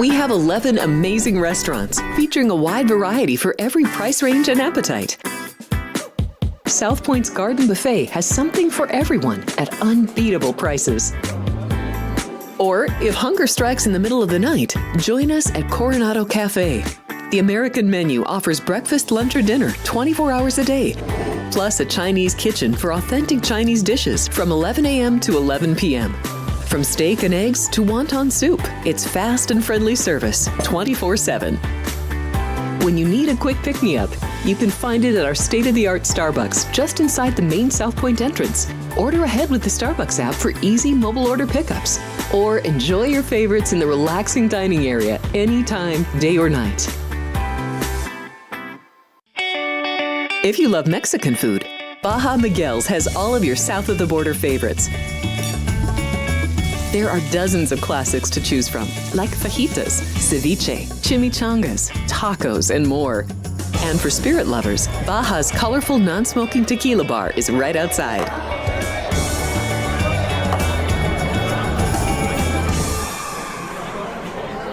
We have 11 amazing restaurants featuring a wide variety for every price range and appetite. South Point's Garden Buffet has something for everyone at unbeatable prices. Or, if hunger strikes in the middle of the night, join us at Coronado Cafe. The American menu offers breakfast, lunch, or dinner 24 hours a day, plus a Chinese kitchen for authentic Chinese dishes from 11 a.m. to 11 p.m. From steak and eggs to wonton soup, it's fast and friendly service 24/7. When you need a quick pick-me-up, you can find it at our state-of-the-art Starbucks just inside the main South Point entrance. Order ahead with the Starbucks app for easy mobile order pickups. Or enjoy your favorites in the relaxing dining area anytime, day or night. If you love Mexican food, Baja Miguel's has all of your south of the border favorites. There are dozens of classics to choose from, like fajitas, ceviche, chimichangas, tacos, and more. And for spirit lovers, Baja's colorful non-smoking tequila bar is right outside.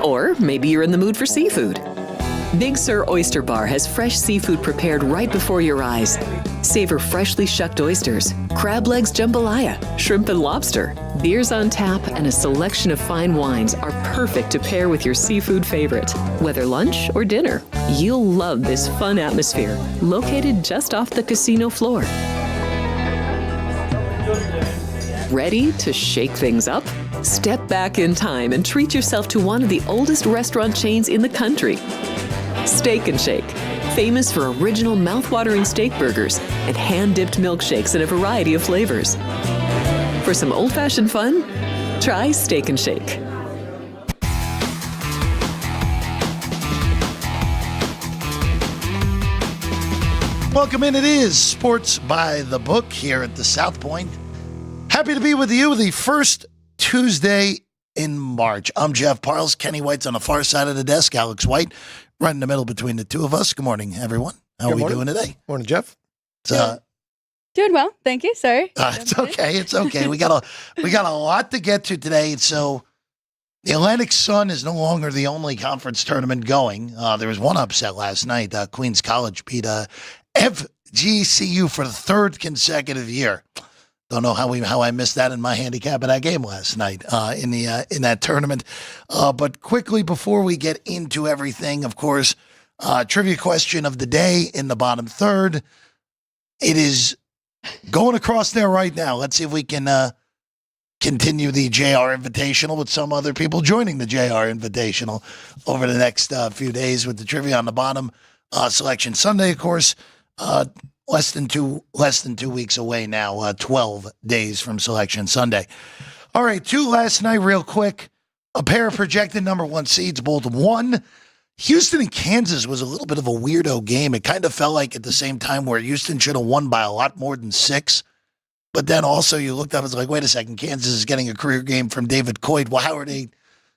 Or maybe you're in the mood for seafood. Big Sur Oyster Bar has fresh seafood prepared right before your eyes. Savor freshly shucked oysters, crab legs jambalaya, shrimp and lobster. Beers on tap and a selection of fine wines are perfect to pair with your seafood favorite. Whether lunch or dinner, you'll love this fun atmosphere, located just off the casino floor. Ready to shake things up? Step back in time and treat yourself to one of the oldest restaurant chains in the country. Steak and Shake, famous for original mouth-watering steak burgers and hand-dipped milkshakes in a variety of flavors. For some old-fashioned fun, try Steak and Shake. Welcome in. It is Sports by the Book here at the South Point. Happy to be with you the first Tuesday in March. I'm Jeff Parles. Kenny White's on the far side of the desk. Alex White right in the middle between the two of us. Good morning, everyone. How are we doing today? Morning, Jeff. Doing well, thank you. Sorry. It's okay. It's okay. We got a lot to get to today. So the Atlantic Sun is no longer the only conference tournament going. There was one upset last night. Queens College beat FGCU for the third consecutive year. Don't know how I missed that in my handicap in that game last night in that tournament. But quickly before we get into everything, of course, trivia question of the day in the bottom third. It is going across there right now. Let's see if we can continue the JR Invitational with some other people joining the JR Invitational over the next few days with the trivia on the bottom. Selection Sunday, of course. Less than two weeks away now, 12 days from Selection Sunday. All right, two last night real quick. A pair of projected number one seeds both won. Houston and Kansas was a little bit of a weirdo game. It kind of felt like at the same time where Houston should have won by a lot more than 6. But then also you looked up and was like, wait a second, Kansas is getting a career game from David Coit. Well, how are they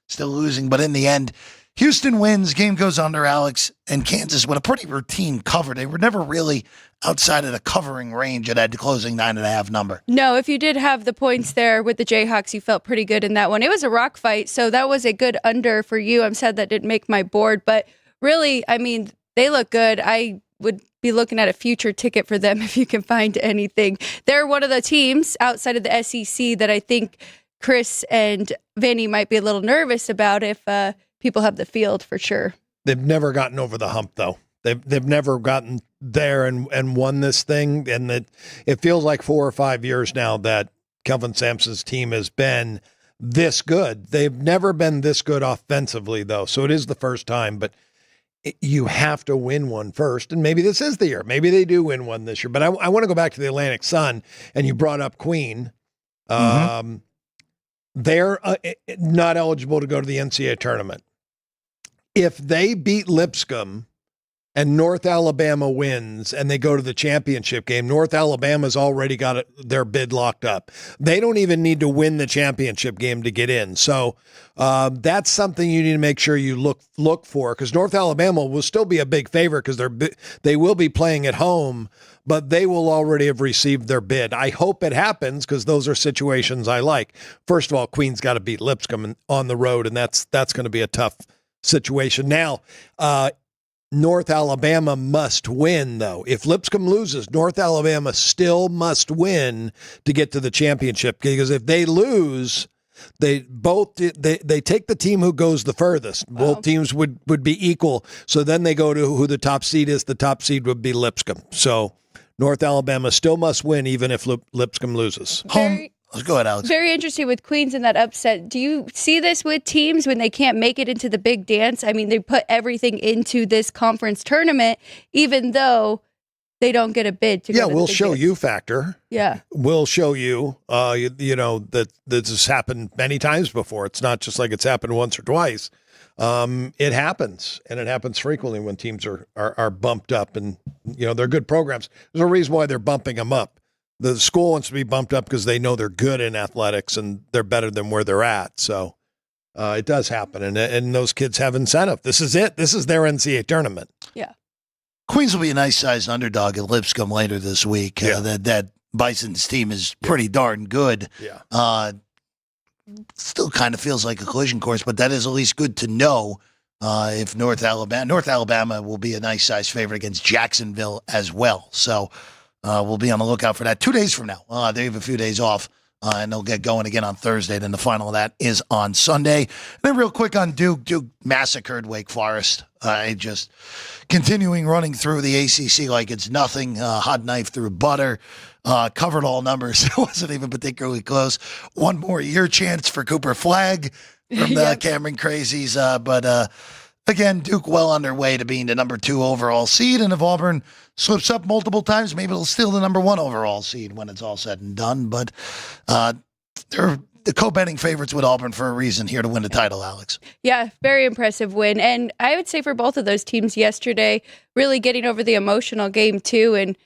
still losing? But in the end, Houston wins, game goes under, Alex, and Kansas with a pretty routine cover. They were never really outside of the covering range at that closing 9.5 number. No, if you did have the points there with the Jayhawks, you felt pretty good in that one. It was a rock fight, so that was a good under for you. I'm sad that didn't make my board, but really, I mean, they look good. I would be looking at a future ticket for them if you can find anything. They're one of the teams outside of the SEC that I think Chris and Vinny might be a little nervous about if people have the field for sure. They've never gotten over the hump, though. They've never gotten there and won this thing, and it feels like 4 or 5 years now that Kelvin Sampson's team has been this good. They've never been this good offensively, though, so it is the first time, but you have to win one first, and maybe this is the year. Maybe they do win one this year, but I want to go back to the Atlantic Sun, and you brought up Queen. They're not eligible to go to the NCAA tournament. If they beat Lipscomb and North Alabama wins and they go to the championship game, North Alabama's already got their bid locked up. They don't even need to win the championship game to get in. So that's something you need to make sure you look for, because North Alabama will still be a big favorite because they will be playing at home, but they will already have received their bid. I hope it happens, because those are situations I like. First of all, Queen's got to beat Lipscomb on the road, and that's going to be a tough situation. Now, North Alabama must win, though. If Lipscomb loses, North Alabama still must win to get to the championship, because if they lose, they take the team who goes the furthest. Wow. Both teams would be equal. So then they go to who the top seed is. The top seed would be Lipscomb. So North Alabama still must win, even if Lipscomb loses. Go ahead, Alex. Very interesting with Queens in that upset. Do you see this with teams when they can't make it into the big dance? I mean, they put everything into this conference tournament, even though they don't get a bid to go to the big we'll show dance. you factor. Yeah. We'll show you, that this has happened many times before. It's not just like it's happened once or twice. It happens, and it happens frequently when teams are bumped up, and, they're good programs. There's a reason why they're bumping them up. The school wants to be bumped up because they know they're good in athletics and they're better than where they're at. So it does happen, and those kids have incentive. This is it. This is their NCAA tournament. Yeah. Queens will be a nice-sized underdog at Lipscomb later this week. Yeah. That Bison's team is pretty darn good. Yeah. Still kind of feels like a collision course, but that is at least good to know. If North Alabama will be a nice-sized favorite against Jacksonville as well. So we'll be on the lookout for that 2 days from now. They have a few days off, and they'll get going again on Thursday. Then the final of that is on Sunday. And then real quick on Duke. Duke massacred Wake Forest. Just continuing running through the ACC like it's nothing. Hot knife through butter. Covered all numbers. It wasn't even particularly close. One more year chance for Cooper Flagg from the Cameron Crazies. But again, Duke well underway to being the number 2 overall seed. And if Auburn slips up multiple times, maybe it'll still the number 1 overall seed when it's all said and done. But they're the co-betting favorites with Auburn for a reason here to win the title, Alex. Yeah, very impressive win. And I would say for both of those teams yesterday, really getting over the emotional game too, and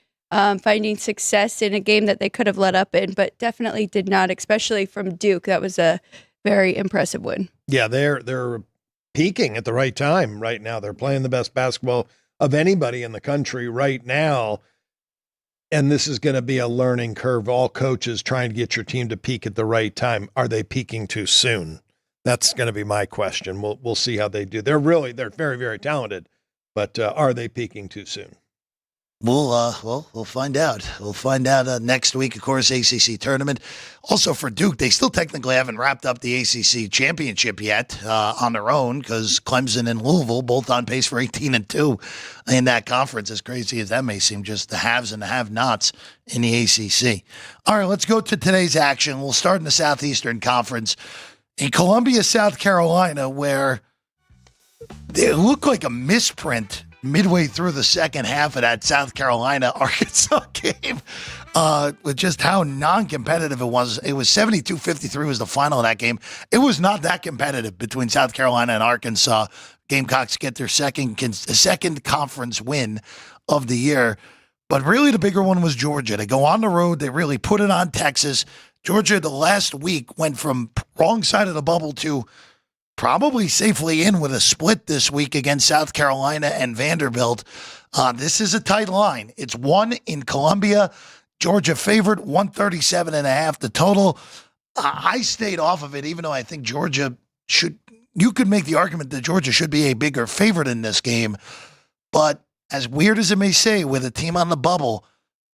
finding success in a game that they could have let up in, but definitely did not, especially from Duke. That was a very impressive win. Yeah, they're peaking at the right time right now. They're playing the best basketball of anybody in the country right now. And this is going to be a learning curve. All coaches trying to get your team to peak at the right time. Are they peaking too soon? That's going to be my question. We'll see how they do. They're very, very talented, but are they peaking too soon? We'll find out. We'll find out next week, of course, ACC tournament. Also for Duke, they still technically haven't wrapped up the ACC championship yet on their own, because Clemson and Louisville both on pace for 18-2 in that conference. As crazy as that may seem, just the haves and the have-nots in the ACC. All right, let's go to today's action. We'll start in the Southeastern Conference in Columbia, South Carolina, where it looked like a misprint midway through the second half of that South Carolina-Arkansas game, with just how non-competitive it was. It was 72-53 was the final of that game. It was not that competitive between South Carolina and Arkansas. Gamecocks get their second conference win of the year. But really the bigger one was Georgia. They go on the road. They really put it on Texas. Georgia, the last week, went from wrong side of the bubble to probably safely in with a split this week against South Carolina and Vanderbilt. This is a tight line. It's 1 in Columbia. Georgia favored, 137.5 the total. I stayed off of it, even though I think Georgia should. You could make the argument that Georgia should be a bigger favorite in this game. But as weird as it may say, with a team on the bubble,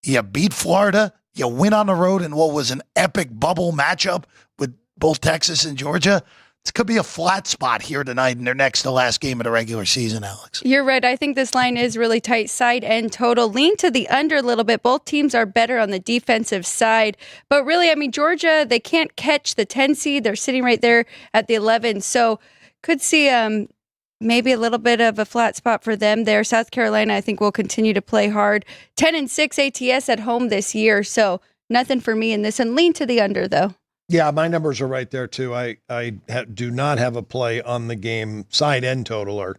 you beat Florida, you win on the road in what was an epic bubble matchup with both Texas and Georgia. This could be a flat spot here tonight in their next to last game of the regular season, Alex. You're right. I think this line is really tight, side and total. Lean to the under a little bit. Both teams are better on the defensive side. But really, I mean, Georgia, they can't catch the 10 seed. They're sitting right there at the 11. So could see maybe a little bit of a flat spot for them there. South Carolina, I think, will continue to play hard. 10-6 ATS at home this year. So nothing for me in this. And lean to the under, though. Yeah, my numbers are right there too. I do not have a play on the game side and total are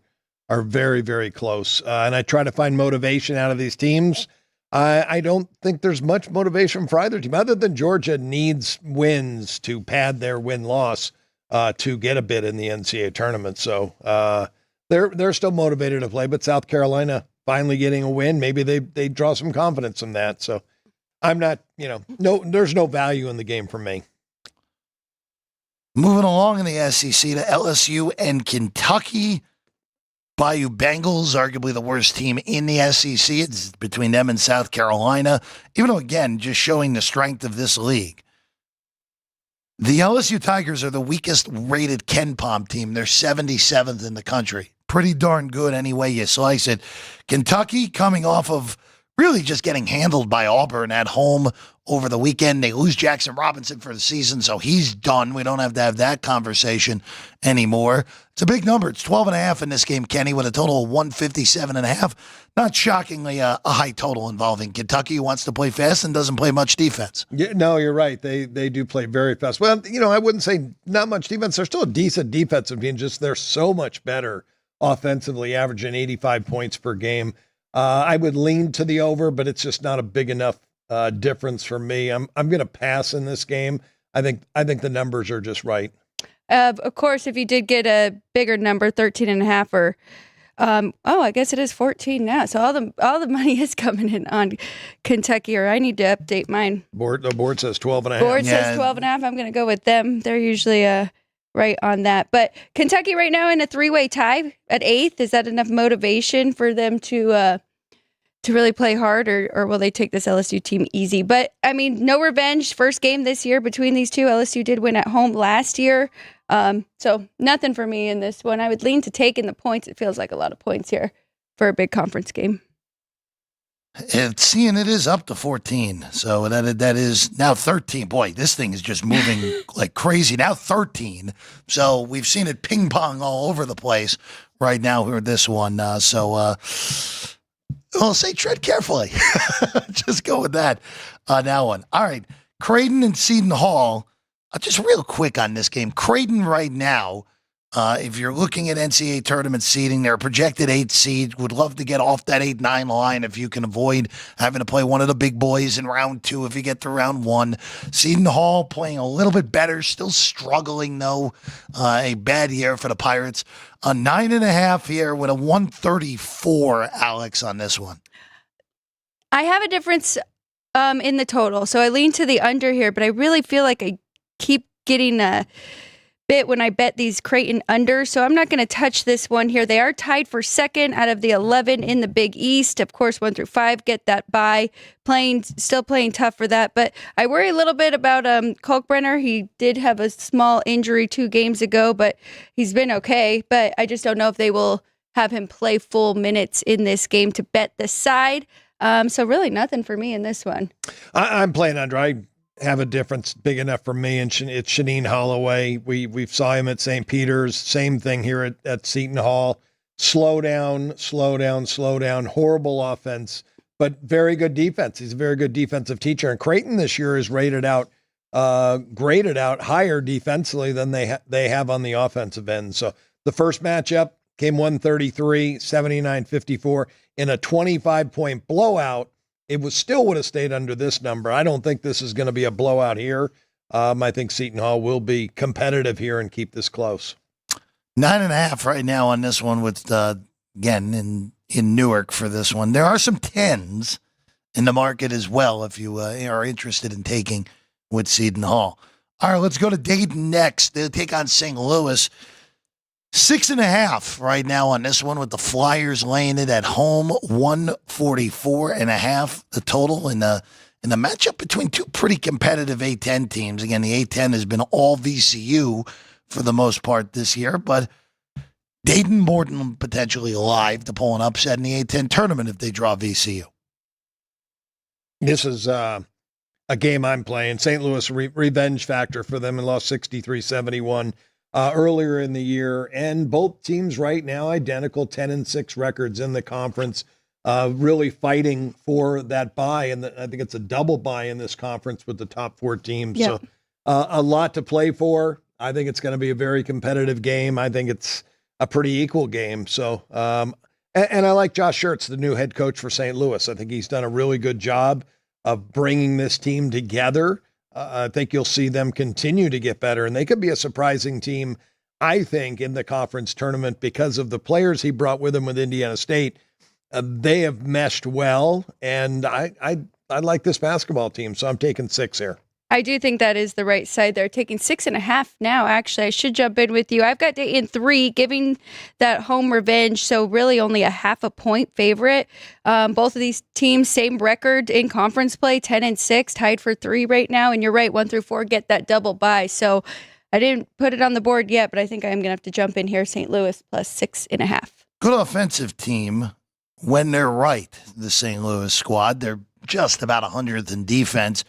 are very, very close. And I try to find motivation out of these teams. I don't think there's much motivation for either team, other than Georgia needs wins to pad their win-loss to get a bid in the NCAA tournament. So they're still motivated to play, but South Carolina finally getting a win, maybe they draw some confidence in that. So I'm not, there's no value in the game for me. Moving along in the SEC to LSU and Kentucky. Bayou Bengals, arguably the worst team in the SEC. It's between them and South Carolina, even though, again, just showing the strength of this league. The LSU Tigers are the weakest rated Ken Pom team. They're 77th in the country. Pretty darn good any way you slice it. Kentucky coming off of really just getting handled by Auburn at home over the weekend. They lose Jackson Robinson for the season, so he's done. We don't have to have that conversation anymore. It's a big number. It's 12.5 in this game, Kenny, with a total of 157.5. Not shockingly a high total involving Kentucky, who wants to play fast and doesn't play much defense. Yeah, no, you're right. They do play very fast. Well, I wouldn't say not much defense. They're still a decent defensive team, just they're so much better offensively, averaging 85 points per game. I would lean to the over, but it's just not a big enough difference for me. I'm going to pass in this game. I think the numbers are just right. Of course, if you did get a bigger number, 13.5 or, I guess it is 14 now. So all the money is coming in on Kentucky, or I need to update mine. The board says 12.5. Board says 12.5. I'm going to go with them. They're usually right on that. But Kentucky right now in a 3-way tie at 8th. Is that enough motivation for them to really play hard, or will they take this LSU team easy? But, I mean, no revenge. First game this year between these two. LSU did win at home last year. So nothing for me in this one. I would lean to taking the points. It feels like a lot of points here for a big conference game. It is up to 14. So that is now 13. Boy, this thing is just moving like crazy. Now 13. So we've seen it ping pong all over the place right now with this one. I'll say tread carefully. Just go with that on that one. All right. Creighton and Seton Hall. Just real quick on this game. Creighton right now, if you're looking at NCAA tournament seeding, they're a projected 8 seed. Would love to get off that 8-9 line if you can avoid having to play one of the big boys in round 2 if you get to round 1. Seton Hall playing a little bit better, still struggling though. A bad year for the Pirates. A 9.5 here with a 134, Alex, on this one. I have a difference in the total. So I lean to the under here, but I really feel like I keep getting a bit when I bet these Creighton under, so I'm not going to touch this one here. They are tied for second out of the 11 in the Big East. Of course, 1 through 5 get that bye. Still playing tough for that, but I worry a little bit about Kalkbrenner. He did have a small injury 2 games ago, but he's been okay. But I just don't know if they will have him play full minutes in this game to bet the side. So really nothing for me in this one. I'm playing under. I have a difference big enough for me, and it's Shaneen Holloway. We saw him at St. Peter's. Same thing here at Seton Hall. Slow down. Horrible offense, but very good defense. He's a very good defensive teacher. And Creighton this year is graded out higher defensively than they have on the offensive end. So the first matchup came 133, 79-54 in a 25-point blowout. It still would have stayed under this number. I don't think this is going to be a blowout here. I think Seton Hall will be competitive here and keep this close. 9.5 right now on this one with, again, in Newark for this one. There are some 10s in the market as well if you are interested in taking with Seton Hall. All right, let's go to Dayton next. They'll take on St. Louis. 6.5 right now on this one with the Flyers laying it at home. 144.5 the total in the matchup between two pretty competitive A-10 teams. Again, the A-10 has been all VCU for the most part this year, but Dayton more than potentially alive to pull an upset in the A-10 tournament if they draw VCU. This is a game I'm playing. St. Louis revenge factor for them and lost 63-71. Earlier in the year, and both teams right now identical 10-6 records in the conference, really fighting for that bye, and I think it's a double bye in this conference with the top 4 teams. Yeah. So a lot to play for. I think it's going to be a very competitive game. I think it's a pretty equal game. So, and I like Josh Schertz, the new head coach for St. Louis. I think he's done a really good job of bringing this team together. I think you'll see them continue to get better, and they could be a surprising team, I think, in the conference tournament because of the players he brought with him with Indiana State. They have meshed well, and I like this basketball team, so I'm taking 6 here. I do think that is the right side. They're taking 6.5 now. Actually, I should jump in with you. I've got Dayton 3, giving that home revenge. So really only a 0.5 point favorite. Both of these teams, same record in conference play, 10-6, tied for 3 right now. And you're right, 1 through 4 get that double bye. So I didn't put it on the board yet, but I think I'm going to have to jump in here. St. Louis plus 6.5. Good offensive team when they're right. The St. Louis squad, they're just about 100th in defense.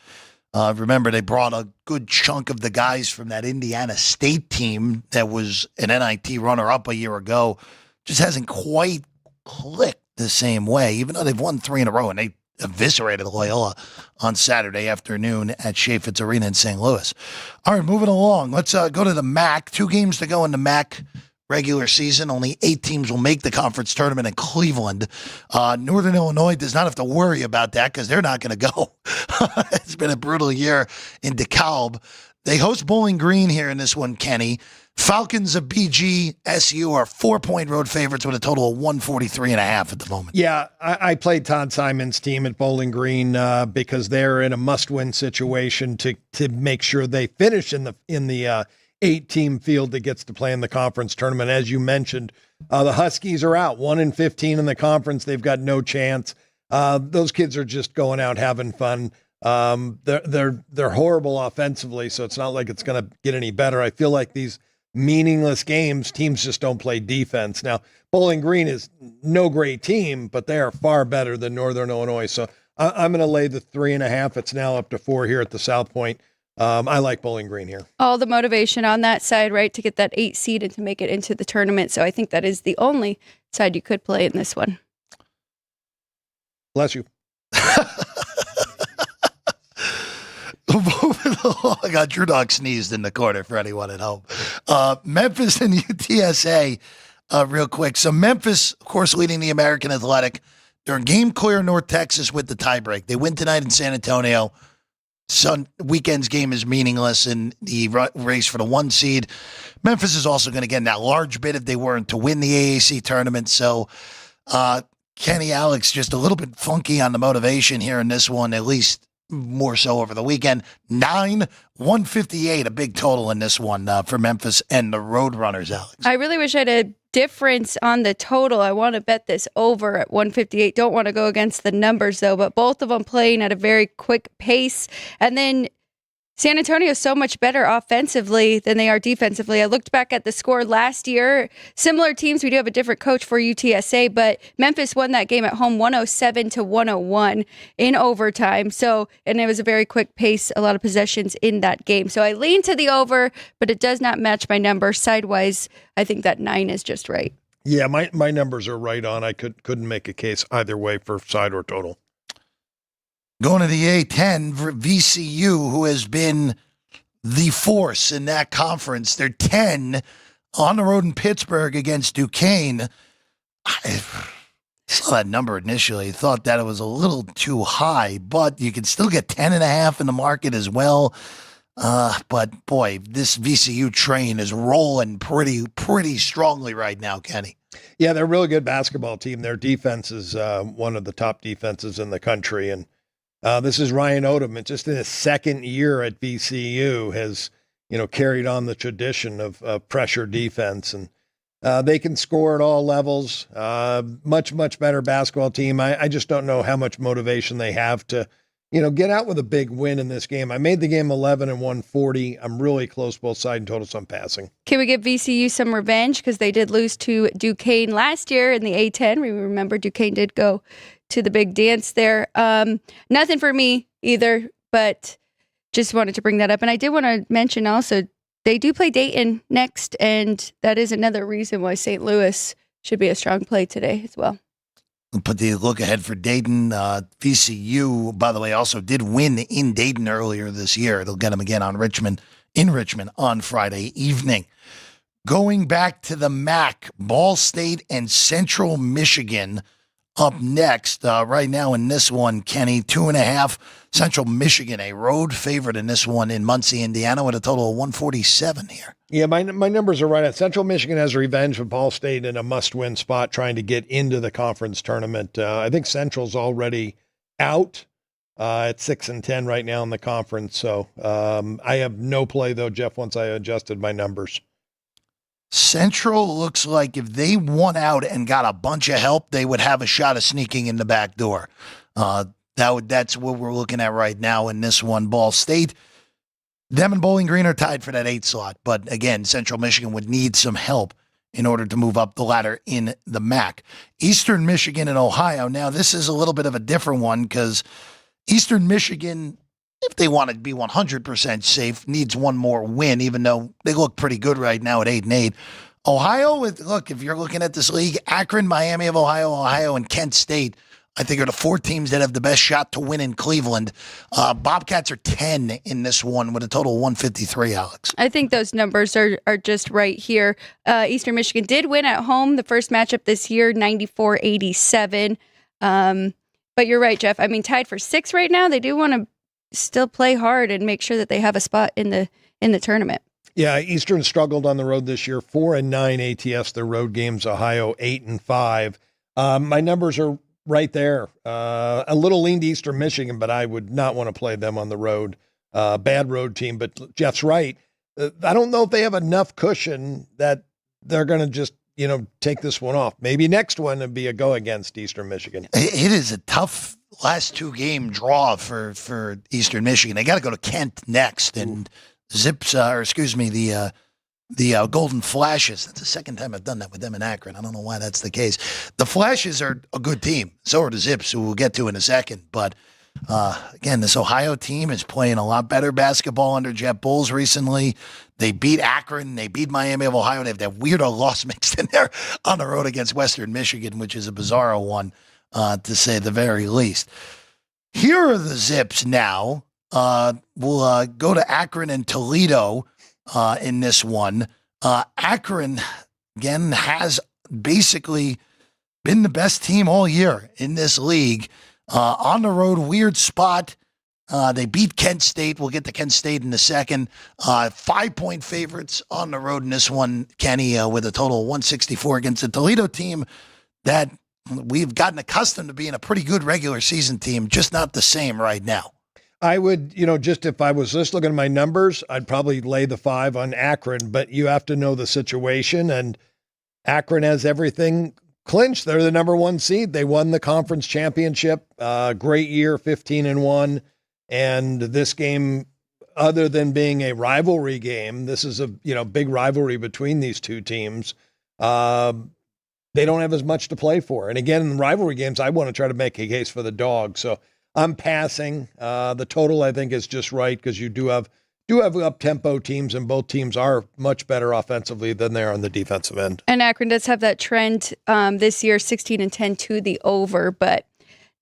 Remember, they brought a good chunk of the guys from that Indiana State team that was an NIT runner-up a year ago. Just hasn't quite clicked the same way, even though they've won 3 in a row, and they eviscerated Loyola on Saturday afternoon at Chaffetz Arena in St. Louis. All right, moving along. Let's go to the MAC. 2 games to go in the MAC regular season. Only 8 teams will make the conference tournament in Cleveland. Northern Illinois does not have to worry about that because they're not going to go. It's been a brutal year in DeKalb. They host Bowling Green here in this one, Kenny. Falcons of BGSU are 4-point road favorites with a total of 143.5 at the moment. Yeah, I played Todd Simon's team at Bowling Green because they're in a must-win situation to make sure they finish in the 8-team field that gets to play in the conference tournament. As you mentioned, the Huskies are out 1-15 in the conference. They've got no chance. Those kids are just going out having fun. They're horrible offensively, so it's not like it's going to get any better. I feel like these meaningless games, teams just don't play defense. Now, Bowling Green is no great team, but they are far better than Northern Illinois. So I'm going to lay the 3.5. It's now up to 4 here at the South Point. I like Bowling Green here. All the motivation on that side, right, to get that 8 seed and to make it into the tournament. So I think that is the only side you could play in this one. Bless you. Moving along, I got Drew Dog sneezed in the corner for anyone at home. Memphis and UTSA, real quick. So Memphis, of course, leading the American Athletic. They're in game clear North Texas with the tiebreak. They win tonight in San Antonio. Weekend's game is meaningless in the race for the 1 seed. Memphis is also going to get in that large bid if they weren't to win the AAC tournament. So Kenny Alex just a little bit funky on the motivation here in this one, at least more so over the weekend. 158, a big total in this one for Memphis and the Roadrunners, Alex. I really wish I had a difference on the total. I want to bet this over at 158. Don't want to go against the numbers, though, but both of them playing at a very quick pace. And then San Antonio is so much better offensively than they are defensively. I looked back at the score last year. Similar teams, we do have a different coach for UTSA, but Memphis won that game at home 107-101 in overtime. So, and it was a very quick pace, a lot of possessions in that game. So I lean to the over, but it does not match my number. Sidewise, I think that 9 is just right. Yeah, my numbers are right on. I couldn't make a case either way for side or total. Going to the A10, VCU, who has been the force in that conference. They're 10 on the road in Pittsburgh against Duquesne. I saw that number initially. Thought that it was a little too high, but you can still get 10.5 in the market as well. But boy, this VCU train is rolling pretty strongly right now, Kenny. Yeah, they're a really good basketball team. Their defense is one of the top defenses in the country, and this is Ryan Odom. And just in his second year at VCU has, carried on the tradition of pressure defense, and they can score at all levels. Much better basketball team. I just don't know how much motivation they have to, get out with a big win in this game. I made the game 11 and 140. I'm really close both side and total, so I'm passing. Can we give VCU some revenge because they did lose to Duquesne last year in the A10? We remember Duquesne did go to the big dance there. Nothing for me either, but just wanted to bring that up. And I did want to mention also, they do play Dayton next, and that is another reason why St. Louis should be a strong play today as well. We'll put the look ahead for Dayton. VCU, by the way, also did win in Dayton earlier this year. They'll get them again in Richmond on Friday evening. Going back to the MAC, Ball State and Central Michigan up next. Right now in this one, Kenny, 2.5. Central Michigan, a road favorite in this one in Muncie, Indiana, with a total of 147 here. Yeah, my numbers are right. Central Michigan has revenge with Ball State in a must-win spot trying to get into the conference tournament. I think Central's already out at 6-10 right now in the conference. So I have no play, though, Jeff, once I adjusted my numbers. Central looks like if they won out and got a bunch of help, they would have a shot of sneaking in the back door. That's what we're looking at right now in this one. Ball State, them and Bowling Green are tied for that 8 slot. But again, Central Michigan would need some help in order to move up the ladder in the MAC. Eastern Michigan and Ohio. Now, this is a little bit of a different one because Eastern Michigan, if they want to be 100% safe, needs one more win, even though they look pretty good right now at 8-8. Ohio, look, if you're looking at this league, Akron, Miami of Ohio, and Kent State, I think are the 4 teams that have the best shot to win in Cleveland. Bobcats are 10 in this one with a total of 153, Alex. I think those numbers are just right here. Eastern Michigan did win at home the first matchup this year, 94-87. But you're right, Jeff. I mean, tied for 6 right now. They do want to still play hard and make sure that they have a spot in the tournament. Yeah, Eastern struggled on the road this year. 4-9 ATS, their road games. Ohio 8-5. My numbers are right there. A little lean to Eastern Michigan, but I would not want to play them on the road. Bad road team, but Jeff's right. I don't know if they have enough cushion that they're going to just, take this one off. Maybe next one would be a go against Eastern Michigan. It is a tough last 2-game draw for Eastern Michigan. They got to go to Kent next, and the Golden Flashes. That's the second time I've done that with them in Akron. I don't know why that's the case. The Flashes are a good team. So are the Zips, who we'll get to in a second. But again, this Ohio team is playing a lot better basketball under Jet Bulls recently. They beat Akron. They beat Miami of Ohio. They have that weirdo loss mixed in there on the road against Western Michigan, which is a bizarro one, to say the very least. Here are the Zips now. We'll go to Akron and Toledo in this one. Akron, again, has basically been the best team all year in this league. On the road, weird spot. They beat Kent State. We'll get to Kent State in a second. 5-point favorites on the road in this one, Kenny, with a total of 164 against the Toledo team that we've gotten accustomed to being a pretty good regular season team, just not the same right now. I would, just if I was just looking at my numbers, I'd probably lay the 5 on Akron, but you have to know the situation, and Akron has everything clinched. They're the number 1 seed. They won the conference championship. Great year, 15-1. And this game, other than being a rivalry game, this is a big rivalry between these two teams. They don't have as much to play for. And again, in rivalry games, I want to try to make a case for the dog. So I'm passing. The total, I think, is just right because you do have up-tempo teams, and both teams are much better offensively than they are on the defensive end. And Akron does have that trend this year, 16-10 to the over, but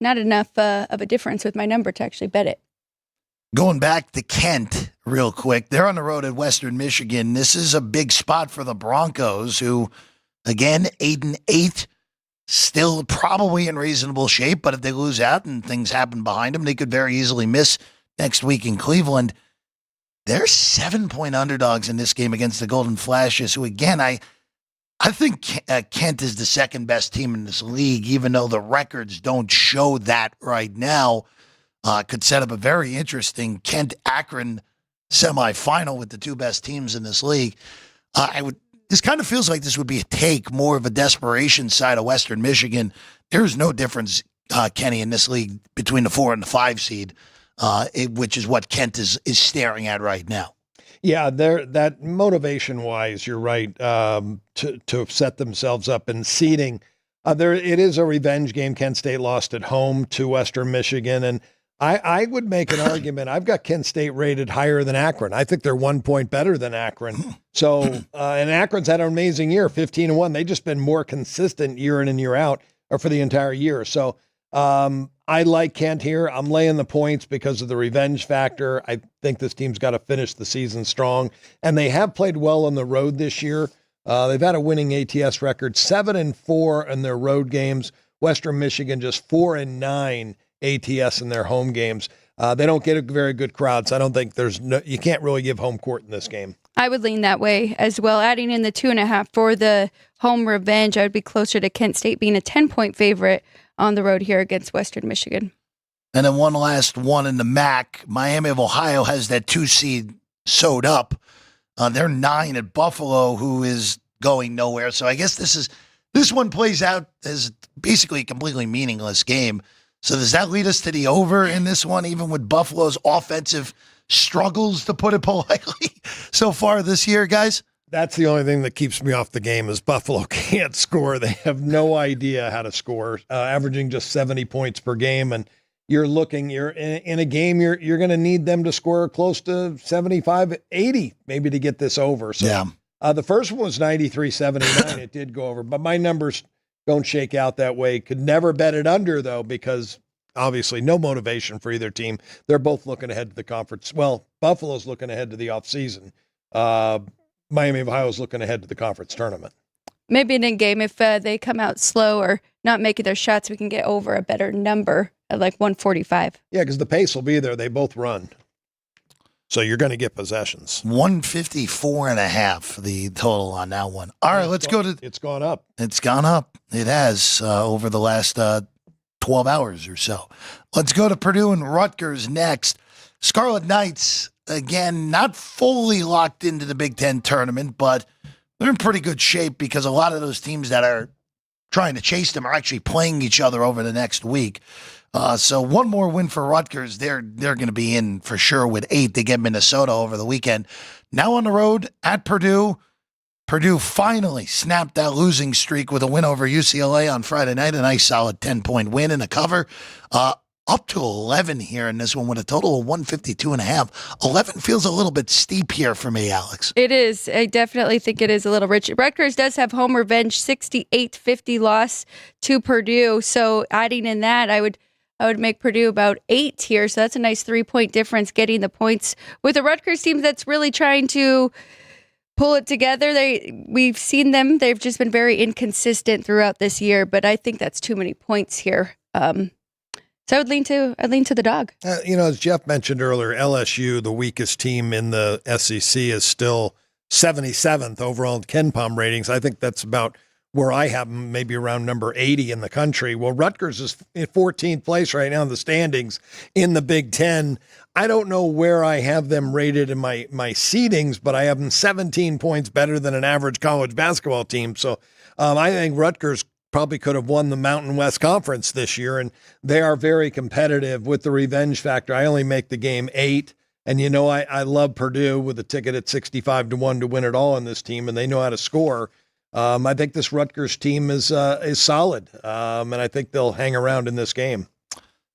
not enough of a difference with my number to actually bet it. Going back to Kent real quick, they're on the road at Western Michigan. This is a big spot for the Broncos, who, again, 8-8, still probably in reasonable shape. But if they lose out and things happen behind them, they could very easily miss next week in Cleveland. They're 7-point underdogs in this game against the Golden Flashes, who, again, I think Kent is the second best team in this league, even though the records don't show that right now. Could set up a very interesting Kent-Akron semifinal with the 2 best teams in this league. This kind of feels like this would be a take, more of a desperation side of Western Michigan. There's no difference, Kenny, in this league between the 4 and the 5 seed, which is what Kent is staring at right now. Yeah, that motivation-wise, you're right, to set themselves up in seeding. It is a revenge game. Kent State lost at home to Western Michigan, and I would make an argument. I've got Kent State rated higher than Akron. I think they're 1 point better than Akron. So, and Akron's had an amazing year, 15-1. They've just been more consistent year in and year out, or for the entire year. So, I like Kent here. I'm laying the points because of the revenge factor. I think this team's got to finish the season strong, and they have played well on the road this year. They've had a winning ATS record, 7-4 in their road games. Western Michigan just 4-9 ATS in their home games. They don't get a very good crowd, so I don't think you can't really give home court in this game. I would lean that way as well. Adding in the 2.5 for the home revenge, I would be closer to Kent State being a 10-point favorite on the road here against Western Michigan. And then one last one in the MAC. Miami of Ohio has that 2 seed sewed up. They're 9 at Buffalo, who is going nowhere. So I guess this one plays out as basically a completely meaningless game. So does that lead us to the over in this one, even with Buffalo's offensive struggles, to put it politely, so far this year, guys? That's the only thing that keeps me off the game is Buffalo can't score. They have no idea how to score, averaging just 70 points per game. And you're in a game, you're going to need them to score close to 75, 80, maybe to get this over. So yeah. The first one was 93-79. It did go over, but my numbers don't shake out that way. Could never bet it under, though, because obviously no motivation for either team. They're both looking ahead to the conference. Well, Buffalo's looking ahead to the offseason. Miami of Ohio is looking ahead to the conference tournament. Maybe in a game, if they come out slow or not making their shots, we can get over a better number at like 145. Yeah, because the pace will be there. They both run. So you're going to get possessions. 154.5, the total on that one. All right, let's go to... It's gone up. It's gone up. It has over the last 12 hours or so. Let's go to Purdue and Rutgers next. Scarlet Knights, again, not fully locked into the Big Ten tournament, but they're in pretty good shape because a lot of those teams that are trying to chase them are actually playing each other over the next week. So one more win for Rutgers. They're going to be in for sure with 8. They get Minnesota over the weekend. Now on the road at Purdue. Purdue finally snapped that losing streak with a win over UCLA on Friday night. A nice solid 10-point win and a cover. Up to 11 here in this one with a total of 152.5. 11 feels a little bit steep here for me, Alex. It is. I definitely think it is a little rich. Rutgers does have home revenge, 68-50 loss to Purdue. So adding in that, I would make Purdue about 8 here. So that's a nice 3-point difference getting the points with a Rutgers team that's really trying to pull it together. We've seen them. They've just been very inconsistent throughout this year, but I think that's too many points here. So I'd lean to the dog. As Jeff mentioned earlier, LSU, the weakest team in the SEC, is still 77th overall in KenPom ratings. I think that's about where I have them, maybe around number 80 in the country. Well, Rutgers is in 14th place right now in the standings in the Big Ten. I don't know where I have them rated in my seedings, but I have them 17 points better than an average college basketball team. So I think Rutgers probably could have won the Mountain West Conference this year, and they are very competitive with the revenge factor. I only make the game 8, and I love Purdue with a ticket at 65-1 to win it all in this team, and they know how to score. I think this Rutgers team is solid, and I think they'll hang around in this game.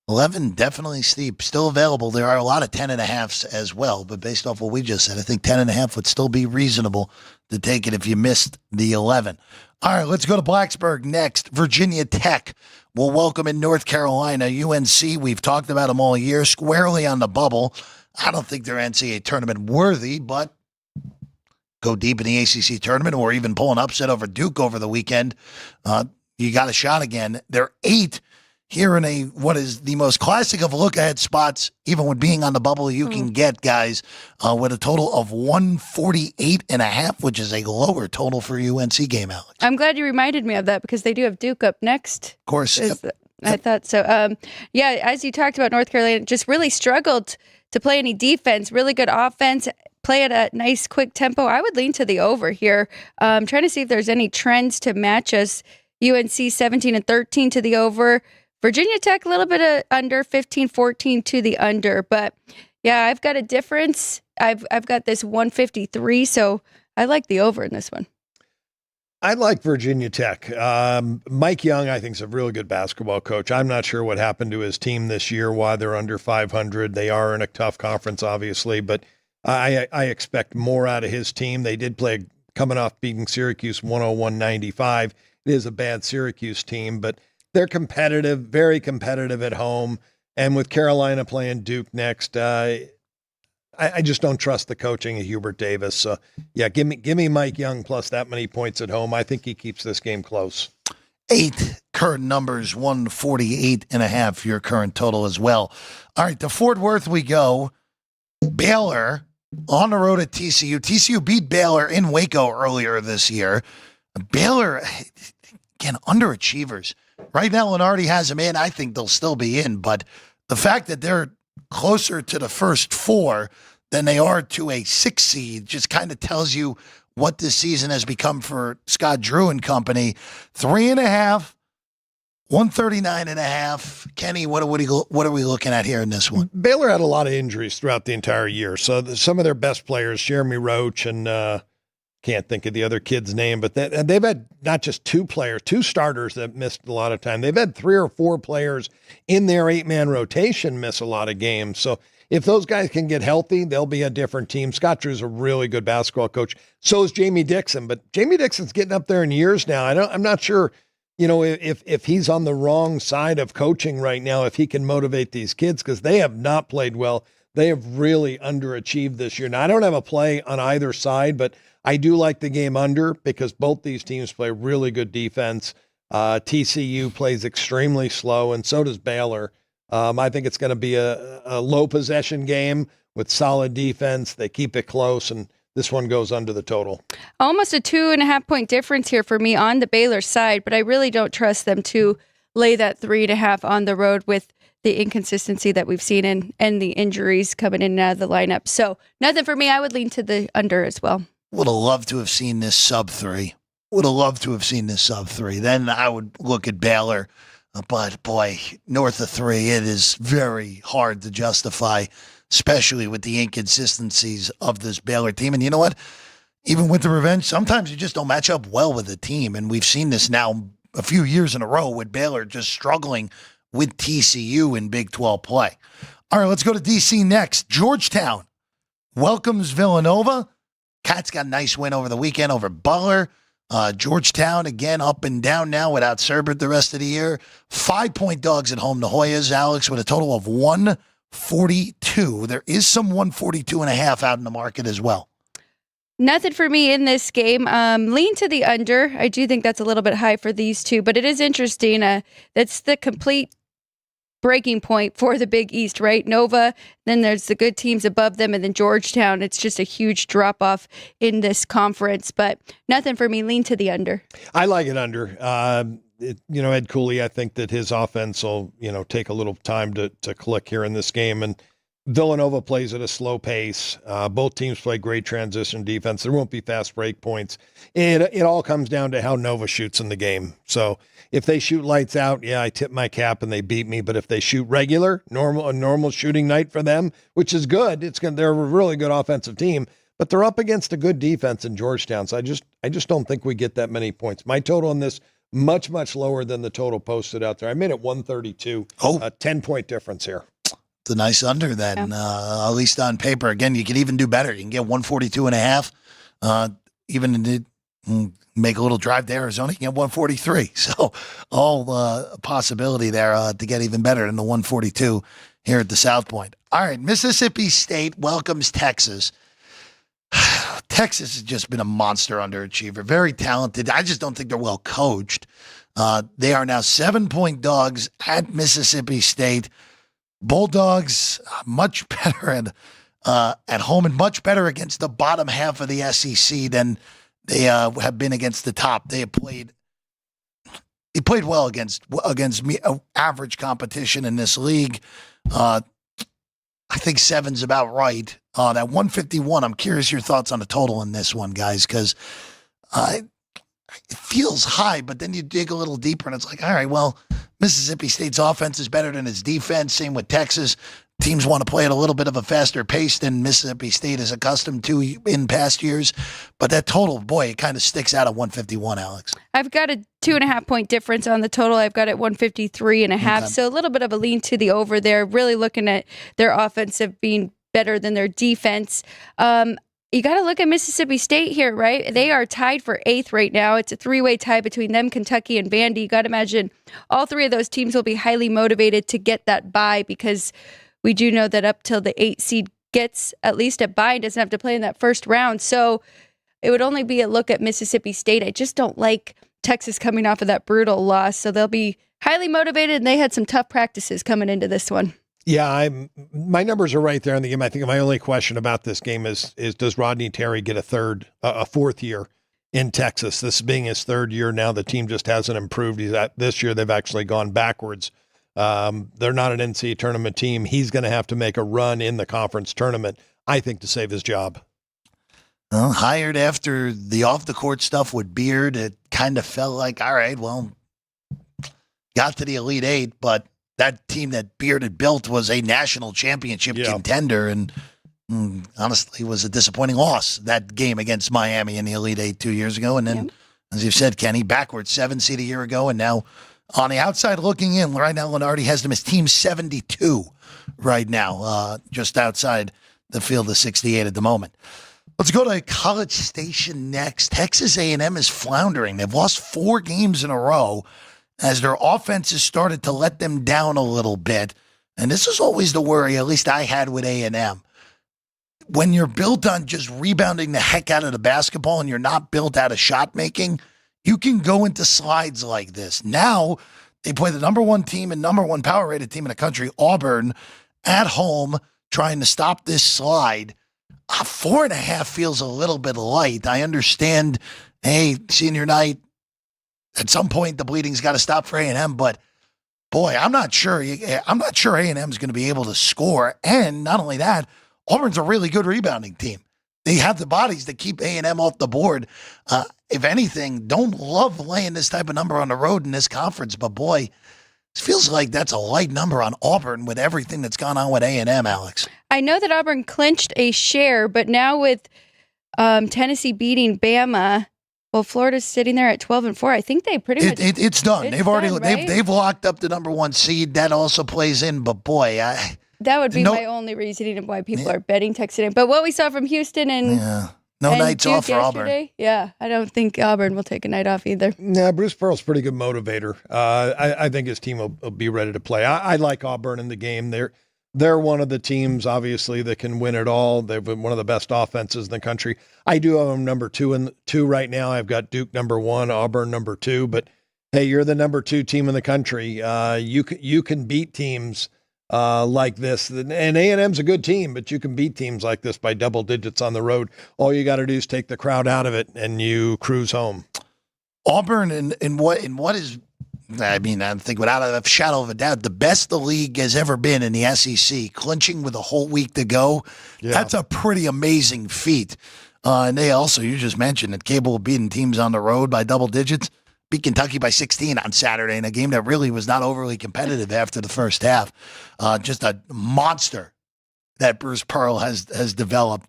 11, definitely steep. Still available. There are a lot of 10.5s as well, but based off what we just said, I think 10.5 would still be reasonable to take it if you missed the 11. All right, let's go to Blacksburg next. Virginia Tech will welcome in North Carolina. UNC, we've talked about them all year, squarely on the bubble. I don't think they're NCAA tournament worthy, but go deep in the ACC tournament or even pull an upset over Duke over the weekend. You got a shot again. They're 8 here in what is the most classic of look-ahead spots, even with being on the bubble you can get, guys, with a total of 148.5, which is a lower total for UNC game, Alex. I'm glad you reminded me of that because they do have Duke up next. Of course. I thought so. As you talked about, North Carolina just really struggled to play any defense, really good offense, play at a nice, quick tempo. I would lean to the over here. Trying to see if there's any trends to match us. UNC 17-13 to the over. Virginia Tech, a little bit of under, 15-14 to the under. But, yeah, I've got a difference. I've got this 153, so I like the over in this one. I like Virginia Tech. Mike Young, I think, is a really good basketball coach. I'm not sure what happened to his team this year, why they're under 500. They are in a tough conference, obviously, but I expect more out of his team. They did play coming off beating Syracuse 101-95. It is a bad Syracuse team, but they're competitive, very competitive at home. And with Carolina playing Duke next, I I just don't trust the coaching of Hubert Davis. So yeah, give me Mike Young plus that many points at home. I think he keeps this game close. 8 current numbers, 148.5 your current total as well. All right, to Fort Worth we go. Baylor on the road at TCU. TCU beat Baylor in Waco earlier this year. Baylor, again, underachievers. Right now, Lenardi has them in. I think they'll still be in, but the fact that they're closer to the first 4 than they are to a 6 seed just kind of tells you what this season has become for Scott Drew and company. 3.5, 139.5. Kenny, what are we looking at here in this one? Baylor had a lot of injuries throughout the entire year. So some of their best players, Jeremy Roach and can't think of the other kid's name, but they've had not just 2 starters that missed a lot of time. They've had 3 or 4 players in their 8-man rotation miss a lot of games. So if those guys can get healthy, they'll be a different team. Scott Drew's a really good basketball coach. So is Jamie Dixon, but Jamie Dixon's getting up there in years now. I'm not sure, if he's on the wrong side of coaching right now, if he can motivate these kids, because they have not played well. They have really underachieved this year. Now, I don't have a play on either side, but I do like the game under because both these teams play really good defense. TCU plays extremely slow, and so does Baylor. I think it's going to be a low possession game with solid defense. They keep it close, and this one goes under the total. Almost a 2.5 point difference here for me on the Baylor side, but I really don't trust them to lay that 3.5 on the road with the inconsistency that we've seen and the injuries coming in and out of the lineup. So nothing for me. I would lean to the under as well. Would have loved to have seen this sub 3. Then I would look at Baylor. But boy, north of 3, it is very hard to justify, especially with the inconsistencies of this Baylor team. And you know what? Even with the revenge, sometimes you just don't match up well with the team. And we've seen this now a few years in a row with Baylor just struggling with TCU in Big 12 play. All right, let's go to D.C. next. Georgetown welcomes Villanova. Cats got a nice win over the weekend over Butler. Georgetown, again, up and down now without Serbert the rest of the year. 5-point dogs at home to Hoyas, Alex, with a total of 142. There is some 142.5 out in the market as well. Nothing for me in this game. Lean to the under. I do think that's a little bit high for these two, but it is interesting. That's the complete breaking point for the Big East, right? Nova, then there's the good teams above them, and then Georgetown. It's just a huge drop-off in this conference, but nothing for me. Lean to the under. I like it under. Ed Cooley, I think that his offense will, take a little time to click here in this game, and Villanova plays at a slow pace. Both teams play great transition defense. There won't be fast break points. It all comes down to how Nova shoots in the game. So if they shoot lights out, yeah, I tip my cap and they beat me. But if they shoot regular, a normal shooting night for them, which is good, they're a really good offensive team. But they're up against a good defense in Georgetown. So I just don't think we get that many points. My total on this much lower than the total posted out there. I made it 132. A 10-point difference here. It's a nice under then, at least on paper. Again, you can even do better. You can get 142.5. Even make a little drive to Arizona, you can get 143. So all a possibility there to get even better than the 142 here at the South Point. All right, Mississippi State welcomes Texas. Texas has just been a monster underachiever. Very talented. I just don't think they're well coached. They are now 7-point dogs at Mississippi State. Bulldogs much better at home and much better against the bottom half of the SEC than they have been against the top. They played well against average competition in this league. I think 7's about right. That 151. I'm curious your thoughts on the total in this one, guys, because it feels high, but then you dig a little deeper and it's like, all right, well, Mississippi State's offense is better than its defense. Same with Texas. Teams want to play at a little bit of a faster pace than Mississippi State is accustomed to in past years. But that total, boy, it kind of sticks out at 151, Alex. I've got a 2.5 point difference on the total. I've got it 153.5. Okay. So a little bit of a lean to the over there, really looking at their offensive being better than their defense. You got to look at Mississippi State here, right? They are tied for 8th right now. It's a 3-way tie between them, Kentucky, and Vandy. You got to imagine all 3 of those teams will be highly motivated to get that bye because we do know that up till the 8 seed gets at least a bye and doesn't have to play in that first round. So it would only be a look at Mississippi State. I just don't like Texas coming off of that brutal loss. So they'll be highly motivated, and they had some tough practices coming into this one. Yeah, my numbers are right there in the game. I think my only question about this game is does Rodney Terry get a fourth year in Texas? This being his third year now, the team just hasn't improved. This year they've actually gone backwards. They're not an NCAA tournament team. He's going to have to make a run in the conference tournament, I think, to save his job. Well, hired after the off-the-court stuff with Beard, it kind of felt like, all right, well, got to the Elite Eight, but that team that Beard had built was a national championship contender, and honestly was a disappointing loss, that game against Miami in the Elite Eight 2 years ago. And then, as you've said, Kenny, backwards 7 seed a year ago, and now on the outside looking in, right now Lenardi has them as team 72 right now, just outside the field of 68 at the moment. Let's go to College Station next. Texas A&M is floundering. They've lost 4 games in a row as their offense has started to let them down a little bit. And this is always the worry, at least I had with A&M. When you're built on just rebounding the heck out of the basketball and you're not built out of shot making, you can go into slides like this. Now they play the number 1 team and number 1 power rated team in the country, Auburn, at home, trying to stop this slide. 4.5 feels a little bit light. I understand, hey, senior night, at some point the bleeding's got to stop for A&M, but boy, I'm not sure A&M's going to be able to score. And not only that, Auburn's a really good rebounding team. They have the bodies to keep A&M off the board. If anything, don't love laying this type of number on the road in this conference, but boy, it feels like that's a light number on Auburn with everything that's gone on with A&M, Alex. I know that Auburn clinched a share, but now with Tennessee beating Bama, well, Florida's sitting there at 12-4. I think they pretty much it's done. Right? They've locked up the number 1 seed. That also plays in, but boy, that would be my only reasoning of why people are betting Texas A&M. But what we saw from Houston and no and nights Duke off for yesterday, Auburn. Yeah, I don't think Auburn will take a night off either. Yeah, Bruce Pearl's a pretty good motivator. I think his team will be ready to play. I like Auburn in the game. They're one of the teams, obviously, that can win it all. They've been one of the best offenses in the country. I do have them number 2 right now. I've got Duke number 1, Auburn number 2. But hey, you're the number 2 team in the country. You can beat teams like this. And A&M's a good team, but you can beat teams like this by double digits on the road. All you got to do is take the crowd out of it, and you cruise home. Auburn in what is, I mean, I think without a shadow of a doubt, the best the league has ever been in the SEC, clinching with a whole week to go. Yeah. That's a pretty amazing feat. And they also, you just mentioned it, capable of beating teams on the road by double digits. Beat Kentucky by 16 on Saturday in a game that really was not overly competitive after the first half. Just a monster that Bruce Pearl has developed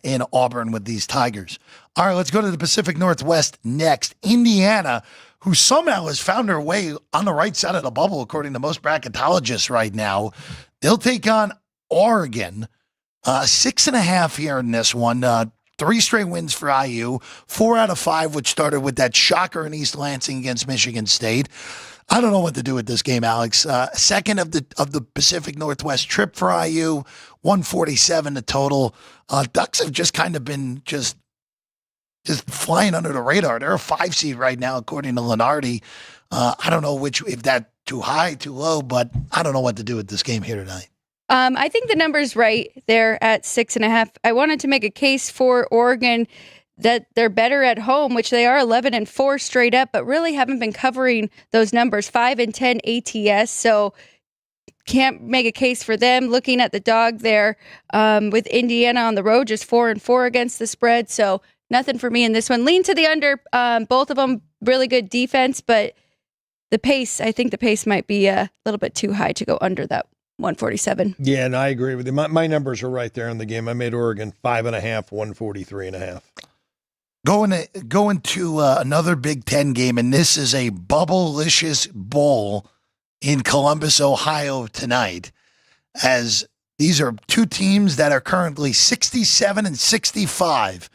in Auburn with these Tigers. All right, let's go to the Pacific Northwest next. Indiana, who somehow has found their way on the right side of the bubble, according to most bracketologists right now. They'll take on Oregon. 6.5 here in this one. 3 straight wins for IU, 4 out of 5, which started with that shocker in East Lansing against Michigan State. I don't know what to do with this game, Alex. Second of the Pacific Northwest trip for IU, 147 the total. Ducks have just kind of been just flying under the radar. They're a 5 seed right now, according to Lenardi. I don't know if that's too high, too low, but I don't know what to do with this game here tonight. I think the number's right there at 6.5. I wanted to make a case for Oregon that they're better at home, which they are 11-4 straight up, but really haven't been covering those numbers, 5-10 ATS. So can't make a case for them. Looking at the dog there with Indiana on the road, just 4-4 against the spread. So nothing for me in this one. Lean to the under. Both of them really good defense, but the pace, I think the pace might be a little bit too high to go under that 147. Yeah, and I agree with you. My numbers are right there in the game. I made Oregon 5.5, 143.5. Going to another Big Ten game, and this is a Bubblicious Bowl in Columbus, Ohio tonight, as these are 2 teams that are currently 67 and 65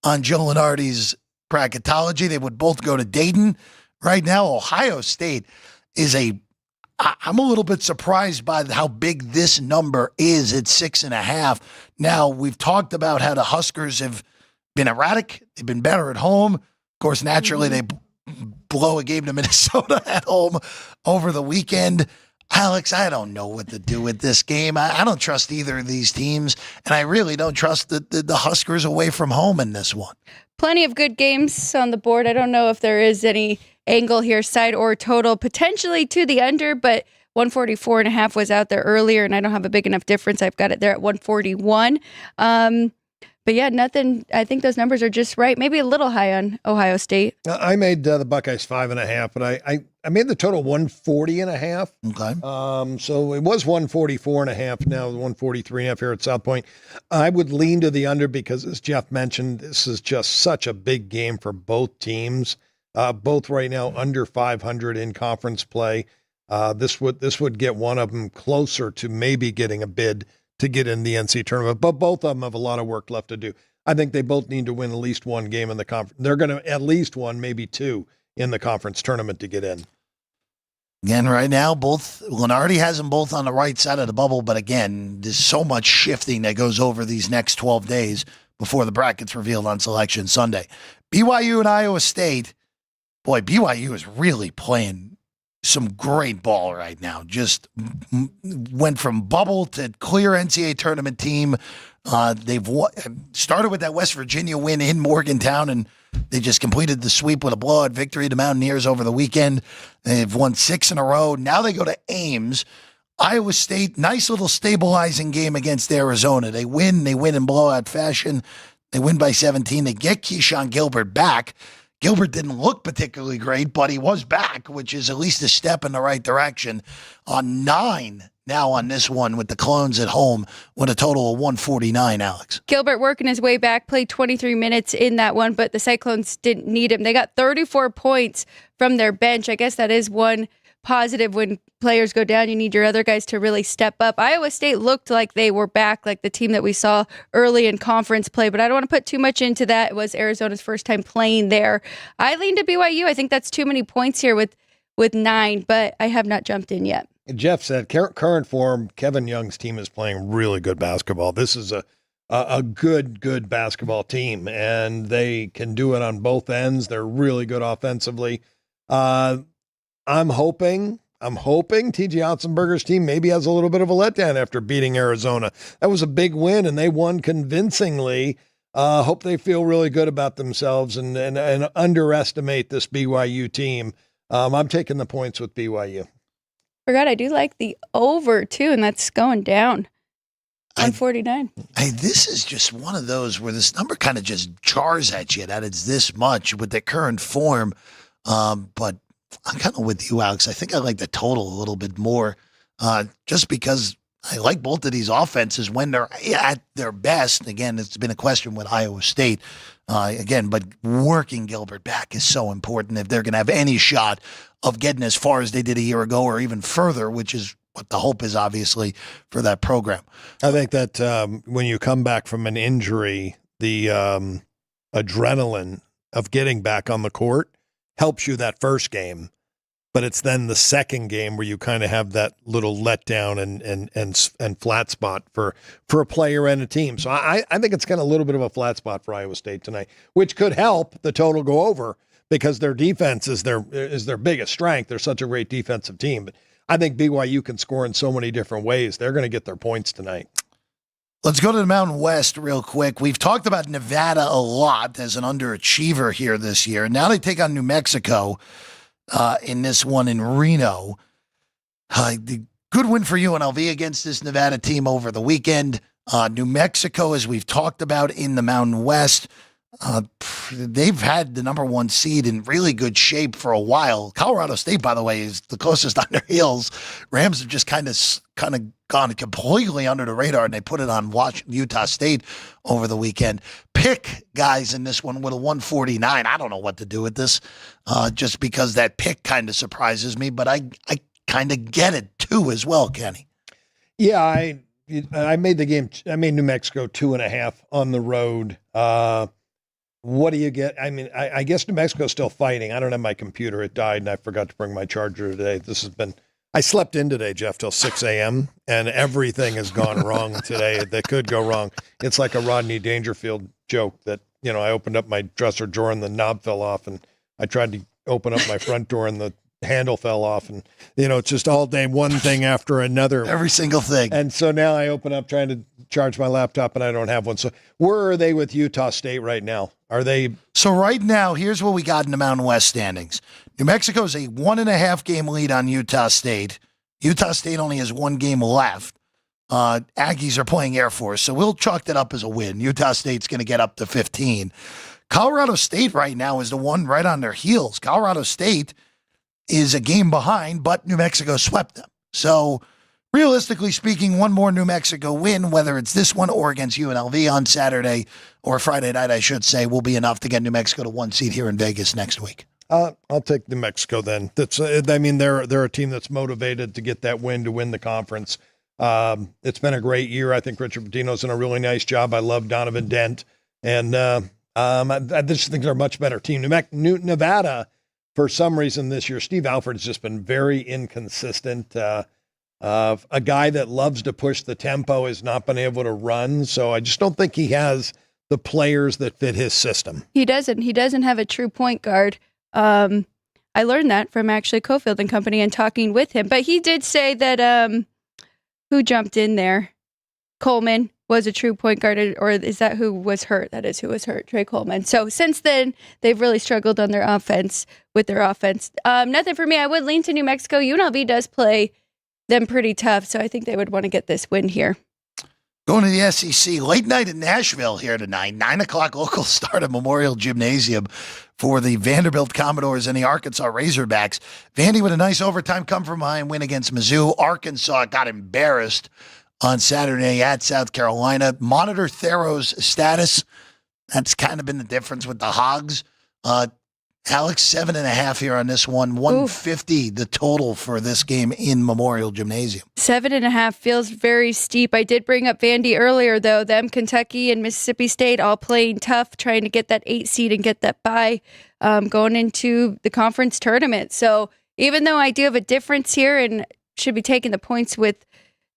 on Joe Lenardi's bracketology. They would both go to Dayton. Right now, Ohio State is I'm a little bit surprised by how big this number is at 6.5. Now, we've talked about how the Huskers have been erratic. They've been better at home. Of course, naturally, they blow a game to Minnesota at home over the weekend. Alex, I don't know what to do with this game. I don't trust either of these teams, and I really don't trust the Huskers away from home in this one. Plenty of good games on the board. I don't know if there is any angle here, side or total, potentially to the under, but 144.5 was out there earlier, and I don't have a big enough difference. I've got it there at 141. But yeah, nothing. I think those numbers are just right. Maybe a little high on Ohio State. I made the Buckeyes 5.5, but I made the total 140.5. Okay. So it was 144.5. Now 143.5 here at South Point. I would lean to the under because, as Jeff mentioned, this is just such a big game for both teams. Both right now under 500 in conference play. This would get one of them closer to maybe getting a bid to get in the NC tournament, but both of them have a lot of work left to do. I think they both need to win at least one game in the conference. They're going to at least one, maybe two in the conference tournament to get in. Again, right now, Lenardi has them both on the right side of the bubble, but again, there's so much shifting that goes over these next 12 days before the bracket's revealed on Selection Sunday. BYU and Iowa State, boy, BYU is really playing some great ball right now. Just went from bubble to clear NCAA tournament team. They've started with that West Virginia win in Morgantown, and they just completed the sweep with a blowout victory to Mountaineers over the weekend. They've won 6 in a row. Now they go to Ames. Iowa State, nice little stabilizing game against Arizona. They win in blowout fashion. They win by 17. They get Keyshawn Gilbert back. Gilbert didn't look particularly great, but he was back, which is at least a step in the right direction. On 9 now on this one with the Clones at home with a total of 149, Alex. Gilbert working his way back, played 23 minutes in that one, but the Cyclones didn't need him. They got 34 points from their bench. I guess that is one positive. When players go down, you need your other guys to really step up. Iowa State looked like they were back, like the team that we saw early in conference play, but I don't want to put too much into that. It was Arizona's first time playing there. I lean to BYU. I think that's too many points here with 9, but I have not jumped in yet. Jeff said current form, Kevin Young's team is playing really good basketball. This is a good basketball team, and they can do it on both ends. They're really good offensively. I'm hoping T.J. Otzenberger's team maybe has a little bit of a letdown after beating Arizona. That was a big win, and they won convincingly. Hope they feel really good about themselves and underestimate this BYU team. I'm taking the points with BYU. Forgot I do like the over, too, and that's going down. 149. This is just one of those where this number kind of just jars at you that it's this much with the current form. But I'm kind of with you, Alex. I think I like the total a little bit more just because I like both of these offenses when they're at their best. Again, it's been a question with Iowa State. But working Gilbert back is so important if they're going to have any shot of getting as far as they did a year ago or even further, which is what the hope is, obviously, for that program. I think that when you come back from an injury, the adrenaline of getting back on the court helps you that first game, but it's then the second game where you kind of have that little letdown and flat spot for a player and a team. So I think it's kind of a little bit of a flat spot for Iowa State tonight, which could help the total go over because their defense is their biggest strength. They're such a great defensive team, but I think BYU can score in so many different ways. They're going to get their points tonight. Let's go to the Mountain West real quick. We've talked about Nevada a lot as an underachiever here this year. Now they take on New Mexico in this one in Reno. The good win for UNLV against this Nevada team over the weekend. New Mexico, as we've talked about in the Mountain West, they've had the number 1 seed in really good shape for a while. Colorado State, by the way, is the closest on their heels. Rams have just kind of gone completely under the radar, and they put it on Utah State over the weekend. Pick guys in this one with a 149. I don't know what to do with this, just because that pick kind of surprises me, but I kind of get it too as well, Kenny. Yeah, I made the game. I made New Mexico 2.5 on the road. What do you get? I mean, I guess New Mexico's still fighting. I don't have my computer. It died, and I forgot to bring my charger today. This has been I slept in today, Jeff, till 6 a.m., and everything has gone wrong today that could go wrong. It's like a Rodney Dangerfield joke that, I opened up my dresser drawer and the knob fell off, and I tried to open up my front door and the handle fell off, and, it's just all day, one thing after another. Every single thing. And so now I open up trying to charge my laptop, and I don't have one. So where are they with Utah State right now? Are they? So right now, here's what we got in the Mountain West standings. New Mexico's a 1.5 game lead on Utah State. Utah State only has 1 game left. Aggies are playing Air Force, so we'll chalk that up as a win. Utah State's going to get up to 15. Colorado State right now is the one right on their heels. Colorado State is a game behind, but New Mexico swept them. So realistically speaking, one more New Mexico win, whether it's this one or against UNLV on Saturday or Friday night, I should say, will be enough to get New Mexico to 1 seed here in Vegas next week. I'll take New Mexico then. They're a team that's motivated to get that win to win the conference. It's been a great year. I think Richard Pitino's done a really nice job. I love Donovan Dent, and I just think they're a much better team. Nevada, for some reason this year, Steve Alford has just been very inconsistent. A guy that loves to push the tempo has not been able to run, so I just don't think he has the players that fit his system. He doesn't have a true point guard. I learned that from actually Cofield and Company and talking with him. But he did say that who jumped in there? Coleman was a true point guard, or is that who was hurt? That is who was hurt, Trey Coleman. So since then, they've really struggled on their offense. Nothing for me. I would lean to New Mexico. UNLV does play them pretty tough, so I think they would want to get this win here. Going to the SEC, late night in Nashville here tonight, 9 o'clock local start at Memorial Gymnasium for the Vanderbilt Commodores and the Arkansas Razorbacks. Vandy with a nice overtime come-from-behind win against Mizzou. Arkansas got embarrassed on Saturday at South Carolina. Monitor Thero's status. That's kind of been the difference with the Hogs. Alex, 7.5 here on this one. 150 the total for this game in Memorial Gymnasium. 7.5 feels very steep. I did bring up Vandy earlier, though. Them, Kentucky, and Mississippi State all playing tough, trying to get that 8 seed and get that bye going into the conference tournament. So even though I do have a difference here and should be taking the points with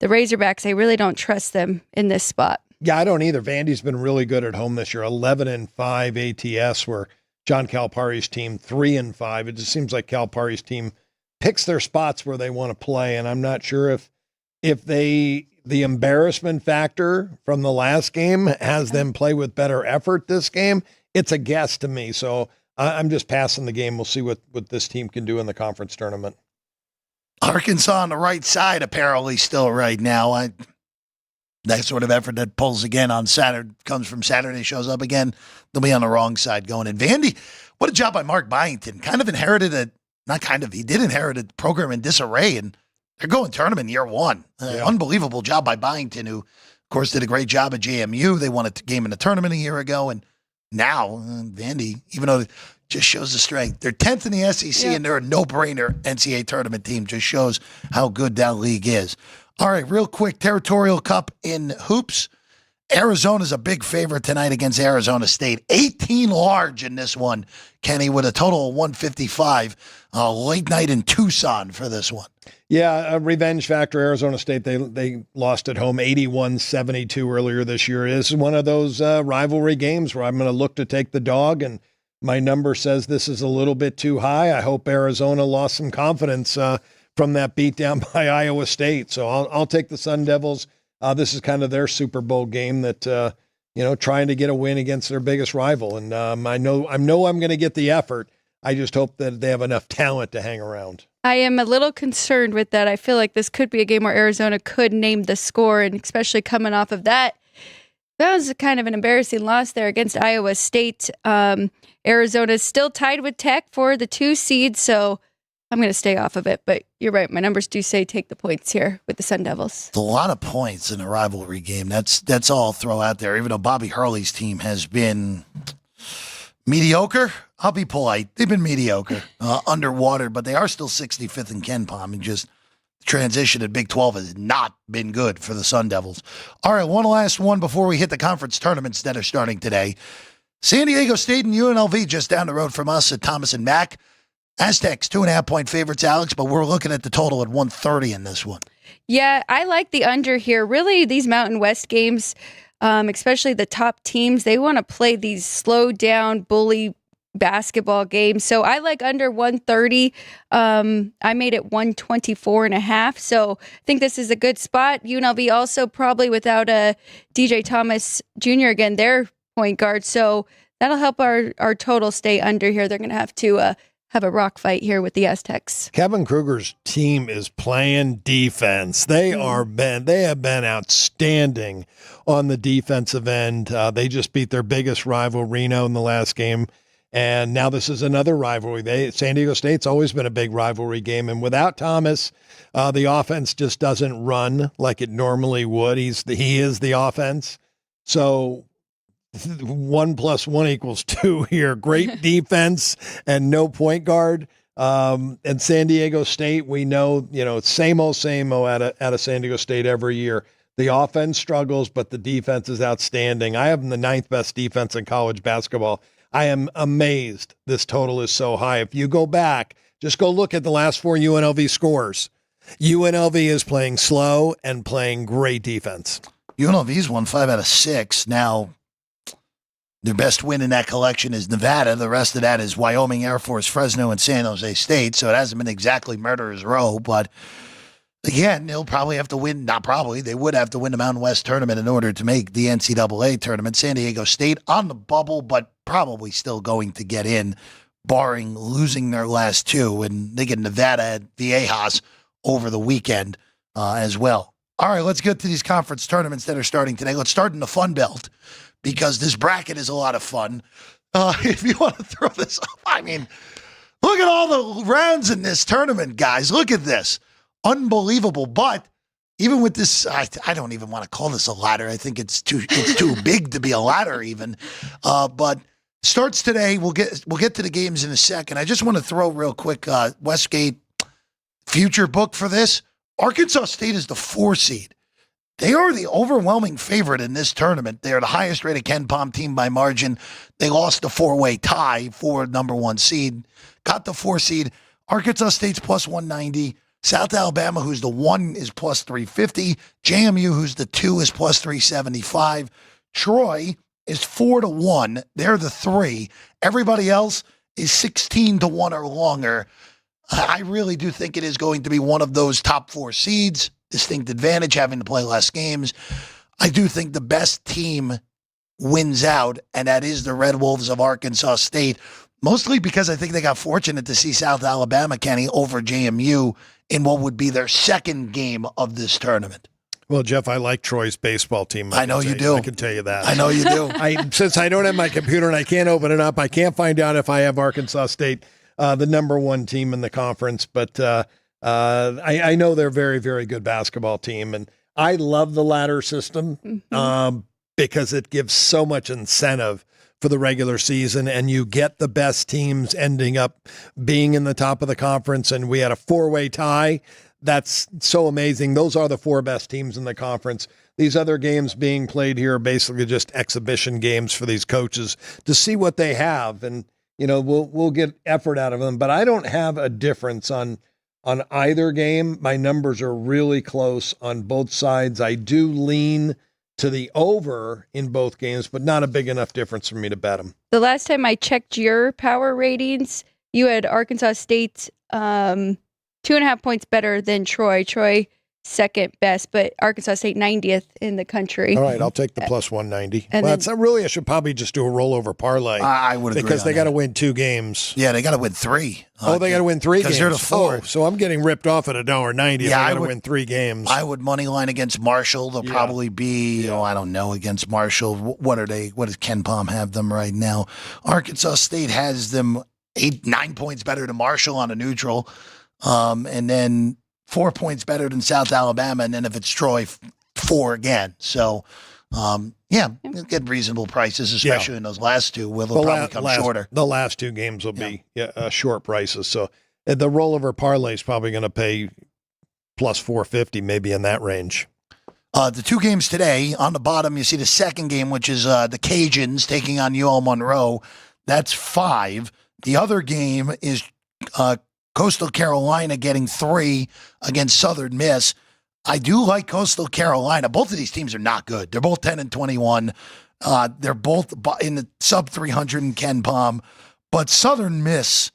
the Razorbacks, I really don't trust them in this spot. Yeah, I don't either. Vandy's been really good at home this year. 11-5 ATS, where John Calipari's team 3-5. It just seems like Calipari's team picks their spots where they want to play, and I'm not sure if the embarrassment factor from the last game has them play with better effort this game. It's a guess to me, so I'm just passing the game. We'll see what this team can do in the conference tournament. Arkansas on the right side apparently still right now. That sort of effort that pulls again on Saturday, comes from Saturday, shows up again. They'll be on the wrong side going in. Vandy, what a job by Mark Byington. He did inherit a program in disarray, and they're going tournament year one. Unbelievable job by Byington, who, of course, did a great job at JMU. They won a game in the tournament a year ago, and now Vandy, even though it just shows the strength. They're 10th in the SEC, and they're a no-brainer NCAA tournament team. Just shows how good that league is. All right, real quick, Territorial Cup in hoops. Arizona's a big favorite tonight against Arizona State. 18 large in this one, Kenny, with a total of 155. Late night in Tucson for this one. Yeah, a revenge factor. Arizona State, they lost at home 81-72 earlier this year. It is one of those rivalry games where I'm going to look to take the dog, and my number says this is a little bit too high. I hope Arizona lost some confidence from that beatdown by Iowa State. So I'll take the Sun Devils. This is kind of their Super Bowl game that, trying to get a win against their biggest rival. And I know I'm going to get the effort. I just hope that they have enough talent to hang around. I am a little concerned with that. I feel like this could be a game where Arizona could name the score, and especially coming off of that. That was kind of an embarrassing loss there against Iowa State. Arizona's still tied with Tech for the 2 seed, so I'm going to stay off of it. But you're right. My numbers do say take the points here with the Sun Devils. It's a lot of points in a rivalry game. That's all I'll throw out there. Even though Bobby Hurley's team has been mediocre, I'll be polite. They've been mediocre, underwater, but they are still 65th in Ken Palm, and just transition at Big 12 has not been good for the Sun Devils. All right, one last one before we hit the conference tournaments that are starting today. San Diego State and UNLV just down the road from us at Thomas and Mack. Aztecs, 2.5-point favorites, Alex, but we're looking at the total at 130 in this one. Yeah, I like the under here. Really, these Mountain West games, especially the top teams, they want to play these slow down, bully basketball games. So I like under 130. I made it 124.5. So I think this is a good spot. UNLV also probably without a DJ Thomas Jr. again, their point guard. So that'll help our total stay under here. They're going to have a rock fight here with the Aztecs. Kevin Kruger's team is playing defense. They have been outstanding on the defensive end. They just beat their biggest rival, Reno, in the last game. And now this is another rivalry. San Diego State's always been a big rivalry game. And without Thomas, the offense just doesn't run like it normally would. He is the offense. So 1 + 1 = 2 here. Great defense and no point guard. And San Diego State, we know, same old out of San Diego State every year. The offense struggles, but the defense is outstanding. I have them the 9th best defense in college basketball. I am amazed this total is so high. If you go back, just go look at the last 4 UNLV scores. UNLV is playing slow and playing great defense. UNLV's won 5 out of 6. Now, their best win in that collection is Nevada. The rest of that is Wyoming, Air Force, Fresno, and San Jose State. So it hasn't been exactly murderer's row. But again, they'll probably have to win. Not probably. They would have to win the Mountain West tournament in order to make the NCAA tournament. San Diego State on the bubble, but probably still going to get in, barring losing their last 2. And they get Nevada at Viejas over the weekend as well. All right, let's get to these conference tournaments that are starting today. Let's start in the Fun Belt, because this bracket is a lot of fun. If you want to throw this up, I mean, look at all the rounds in this tournament, guys. Look at this. Unbelievable. But even with this, I don't even want to call this a ladder. I think it's too big to be a ladder even. But starts today. We'll get to the games in a second. I just want to throw real quick Westgate future book for this. Arkansas State is the 4 seed. They are the overwhelming favorite in this tournament. They are the highest rated Ken Pom team by margin. They lost the 4-way tie for number 1 seed. Got the 4 seed. Arkansas State's plus 190. South Alabama, who's the 1, is plus 350. JMU, who's the 2, is plus 375. Troy is 4-1. They're the 3. Everybody else is 16-1 or longer. I really do think it is going to be one of those top 4 seeds. Distinct advantage having to play less games. I do think the best team wins out, and that is the Red Wolves of Arkansas State, mostly because I think they got fortunate to see South Alabama, Kenny, over JMU in what would be their second game of this tournament. Well, Jeff, I like Troy's baseball team. I know you do. I can tell you that. I know you do. Since I don't have my computer and I can't open it up, I can't find out if I have Arkansas State, the number 1 team in the conference, but I know they're a very, very good basketball team, and I love the ladder system because it gives so much incentive for the regular season, and you get the best teams ending up being in the top of the conference, and we had a 4-way tie. That's so amazing. Those are the 4 best teams in the conference. These other games being played here are basically just exhibition games for these coaches to see what they have, and we'll get effort out of them. But I don't have a difference on either game. My numbers are really close on both sides. I do lean to the over in both games, but not a big enough difference for me to bet them. The last time I checked your power ratings, you had Arkansas State 2.5 points better than Troy. Troy second best, but Arkansas State 90th in the country. All right, I'll take the plus 190. And well, then, I should probably just do a rollover parlay. I would agree because they got to that. win 2 games. Yeah, they got to win 3. They got to win 3 games. Because they're the 4. Oh, so I'm getting ripped off at $1.90. Yeah, I got to win 3 games. I would money line against Marshall. They'll probably be, I don't know, against Marshall. What are they? What does Ken Pom have them right now? Arkansas State has them 9 points better than Marshall on a neutral, and then 4 points better than South Alabama, and then if it's Troy, 4 again. So, you'll get reasonable prices, especially in those last 2, where they'll probably come shorter. The last 2 games will be short prices. So the rollover parlay is probably going to pay plus 450, maybe in that range. The 2 games today, on the bottom, you see the second game, which is the Cajuns taking on UL Monroe. That's 5. The other game is Coastal Carolina getting 3 against Southern Miss. I do like Coastal Carolina. Both of these teams are not good. They're both 10-21. They're both in the sub 300 in Ken Palm. But Southern Miss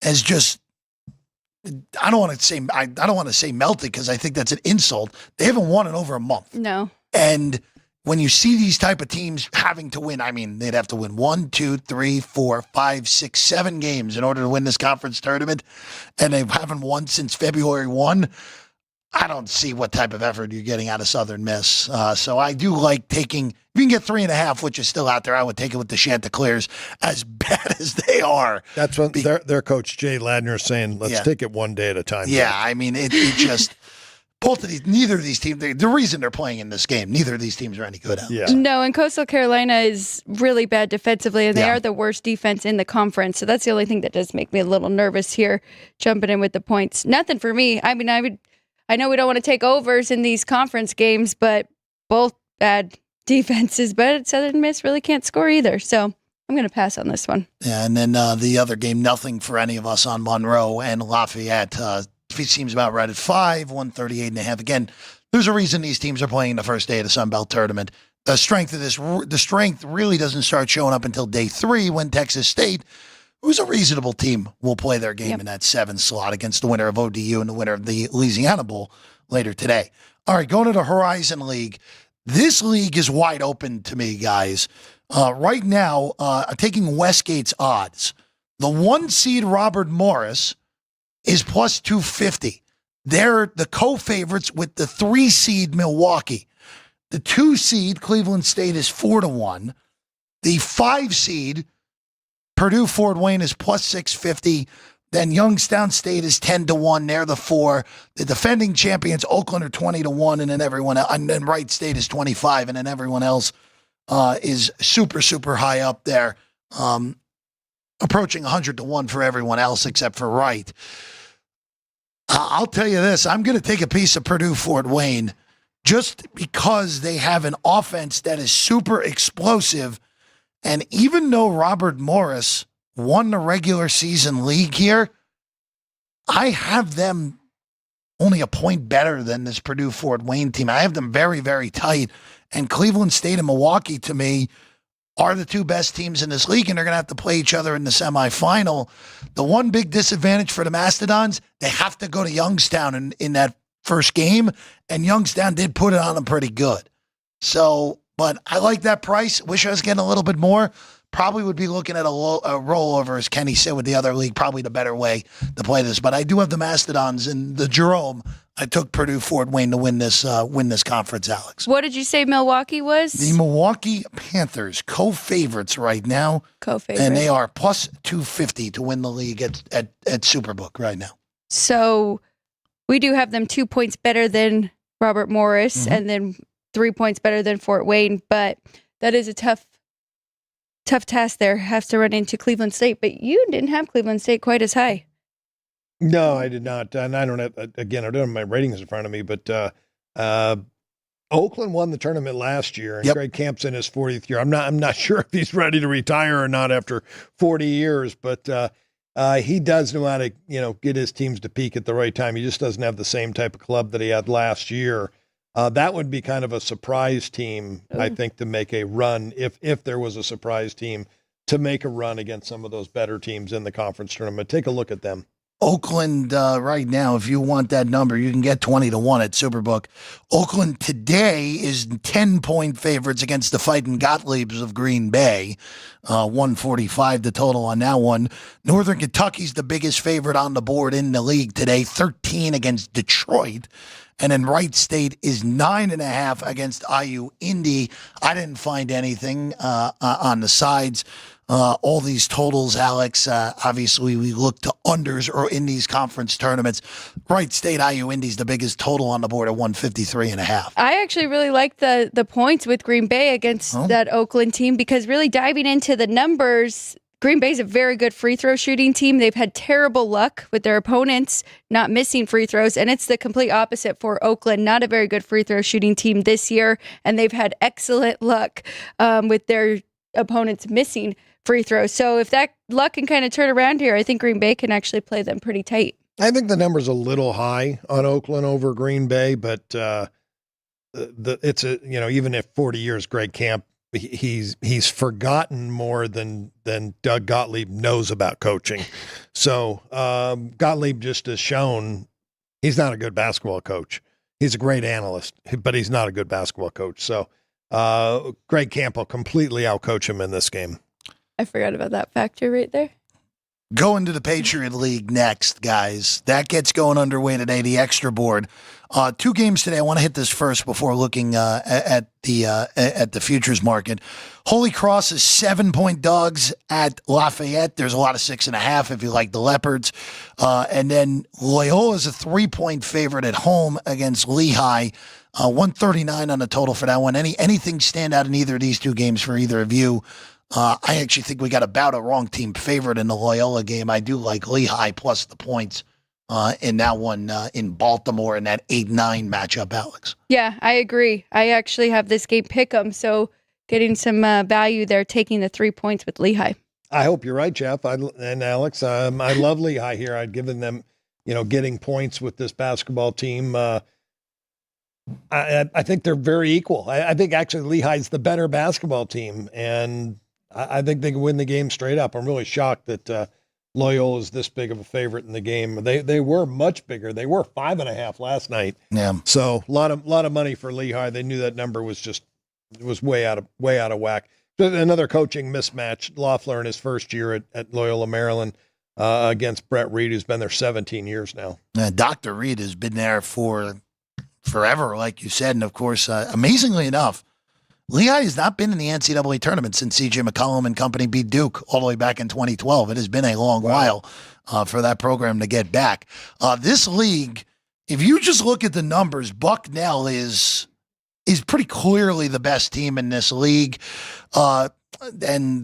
has just, I don't want to say melted because I think that's an insult. They haven't won in over a month. No. And when you see these type of teams having to win, I mean, they'd have to win 1, 2, 3, 4, 5, 6, 7 games in order to win this conference tournament. And they haven't won since February 1. I don't see what type of effort you're getting out of Southern Miss. So I do like taking, if you can get 3.5, which is still out there, I would take it with the Chanticleers, as bad as they are. That's what their coach, Jay Ladner, is saying, let's take it one day at a time. Yeah, I mean, it just, neither of these teams, the reason they're playing in this game, neither of these teams are any good at. Yeah. No, and Coastal Carolina is really bad defensively, and they are the worst defense in the conference. So that's the only thing that does make me a little nervous here, jumping in with the points. Nothing for me. I mean, I know we don't want to take overs in these conference games, but both bad defenses. But Southern Miss really can't score either. So I'm going to pass on this one. Yeah, and then the other game, nothing for any of us on Monroe and Lafayette. Seems about right at 5, 138.5. Again, there's a reason these teams are playing the first day of the Sun Belt tournament. The strength really doesn't start showing up until day 3 when Texas State, who's a reasonable team, will play their game in that 7 slot against the winner of ODU and the winner of the Louisiana Bowl later today. All right, going to the Horizon League. This league is wide open to me, guys. Right now, taking Westgate's odds. The 1 seed Robert Morris is plus 250. They're the co-favorites with the 3 seed Milwaukee. The 2 seed Cleveland State is 4-1. The 5 seed Purdue Fort Wayne is plus 650. Then Youngstown State is 10-1. They're the 4. The defending champions Oakland are 20-1, and then everyone else, and then Wright State is 25, and then everyone else is super, super high up there, approaching 100-1 for everyone else except for Wright. I'll tell you this, I'm going to take a piece of Purdue Fort Wayne just because they have an offense that is super explosive. And even though Robert Morris won the regular season league here, I have them only a point better than this Purdue Fort Wayne team. I have them very, very tight. And Cleveland State and Milwaukee, to me, are the 2 best teams in this league, and they're going to have to play each other in the semifinal. The one big disadvantage for the Mastodons, they have to go to Youngstown in that first game, and Youngstown did put it on them pretty good. So, but I like that price. Wish I was getting a little bit more. Probably would be looking at a rollover, as Kenny said, with the other league, probably the better way to play this. But I do have the Mastodons and the Jerome. I took Purdue Fort Wayne to win this conference, Alex. What did you say Milwaukee was? The Milwaukee Panthers, co-favorites right now. Co-favorites. And they are plus 250 to win the league at Superbook right now. So we do have them 2 points better than Robert Morris and then 3 points better than Fort Wayne. But that is a tough task there. Has to run into Cleveland State. But you didn't have Cleveland State quite as high. No, I did not. And I don't have, again, I don't have my ratings in front of me, but Oakland won the tournament last year, and Greg Camp's in his 40th year. I'm not sure if he's ready to retire or not after 40 years, but he does know how to, get his teams to peak at the right time. He just doesn't have the same type of club that he had last year. That would be kind of a surprise team, I think, to make a run, if there was a surprise team, to make a run against some of those better teams in the conference tournament. Take a look at them. Oakland right now, if you want that number, you can get 20-1 at Superbook. Oakland today is 10-point favorites against the Fighting Gottliebs of Green Bay. 145 the total on that one. Northern Kentucky's the biggest favorite on the board in the league today, 13 against Detroit. And then Wright State is 9.5 against IU Indy. I didn't find anything on the sides. All these totals, Alex, obviously we look to unders or in these conference tournaments. Wright State, IU Indy's the biggest total on the board at 153.5. I actually really like the points with Green Bay against that Oakland team, because really diving into the numbers, Green Bay's a very good free throw shooting team. They've had terrible luck with their opponents not missing free throws, and it's the complete opposite for Oakland. Not a very good free throw shooting team this year, and they've had excellent luck with their opponents missing free throws. So if that luck can kind of turn around here, I think Green Bay can actually play them pretty tight. I think the number's a little high on Oakland over Green Bay, but it's a, even if 40 years Greg Camp, he's forgotten more than Doug Gottlieb knows about coaching. So Gottlieb just has shown he's not a good basketball coach. He's a great analyst, but he's not a good basketball coach. So Greg Camp will completely outcoach him in this game. I forgot about that factor right there. Going to the Patriot League next, guys. That gets going underway today, the extra board. 2 games today. I want to hit this first before looking at the futures market. Holy Cross is 7-point dogs at Lafayette. There's a lot of 6.5 if you like the Leopards. And then Loyola is a 3-point favorite at home against Lehigh. 139 on the total for that one. Anything stand out in either of these 2 games for either of you? I actually think we got about a wrong team favorite in the Loyola game. I do like Lehigh plus the points in that one in Baltimore in that 8-9 matchup, Alex. Yeah, I agree. I actually have this game pick 'em, so getting some value there, taking the 3 points with Lehigh. I hope you're right, Jeff and Alex. I love Lehigh here. I'd given them, getting points with this basketball team. I think they're very equal. I think actually Lehigh's the better basketball team, and I think they can win the game straight up. I'm really shocked that Loyola is this big of a favorite in the game. They were much bigger. They were 5.5 last night. Yeah. So a lot of money for Lehigh. They knew that number was way out of whack. Another coaching mismatch. Loeffler in his first year at Loyola Maryland against Brett Reed, who's been there 17 years now. Dr. Reed has been there for forever, like you said. And of course, amazingly enough, Lehigh has not been in the NCAA tournament since C.J. McCollum and company beat Duke all the way back in 2012. It has been a long while for that program to get back. This league, if you just look at the numbers, Bucknell is pretty clearly the best team in this league. And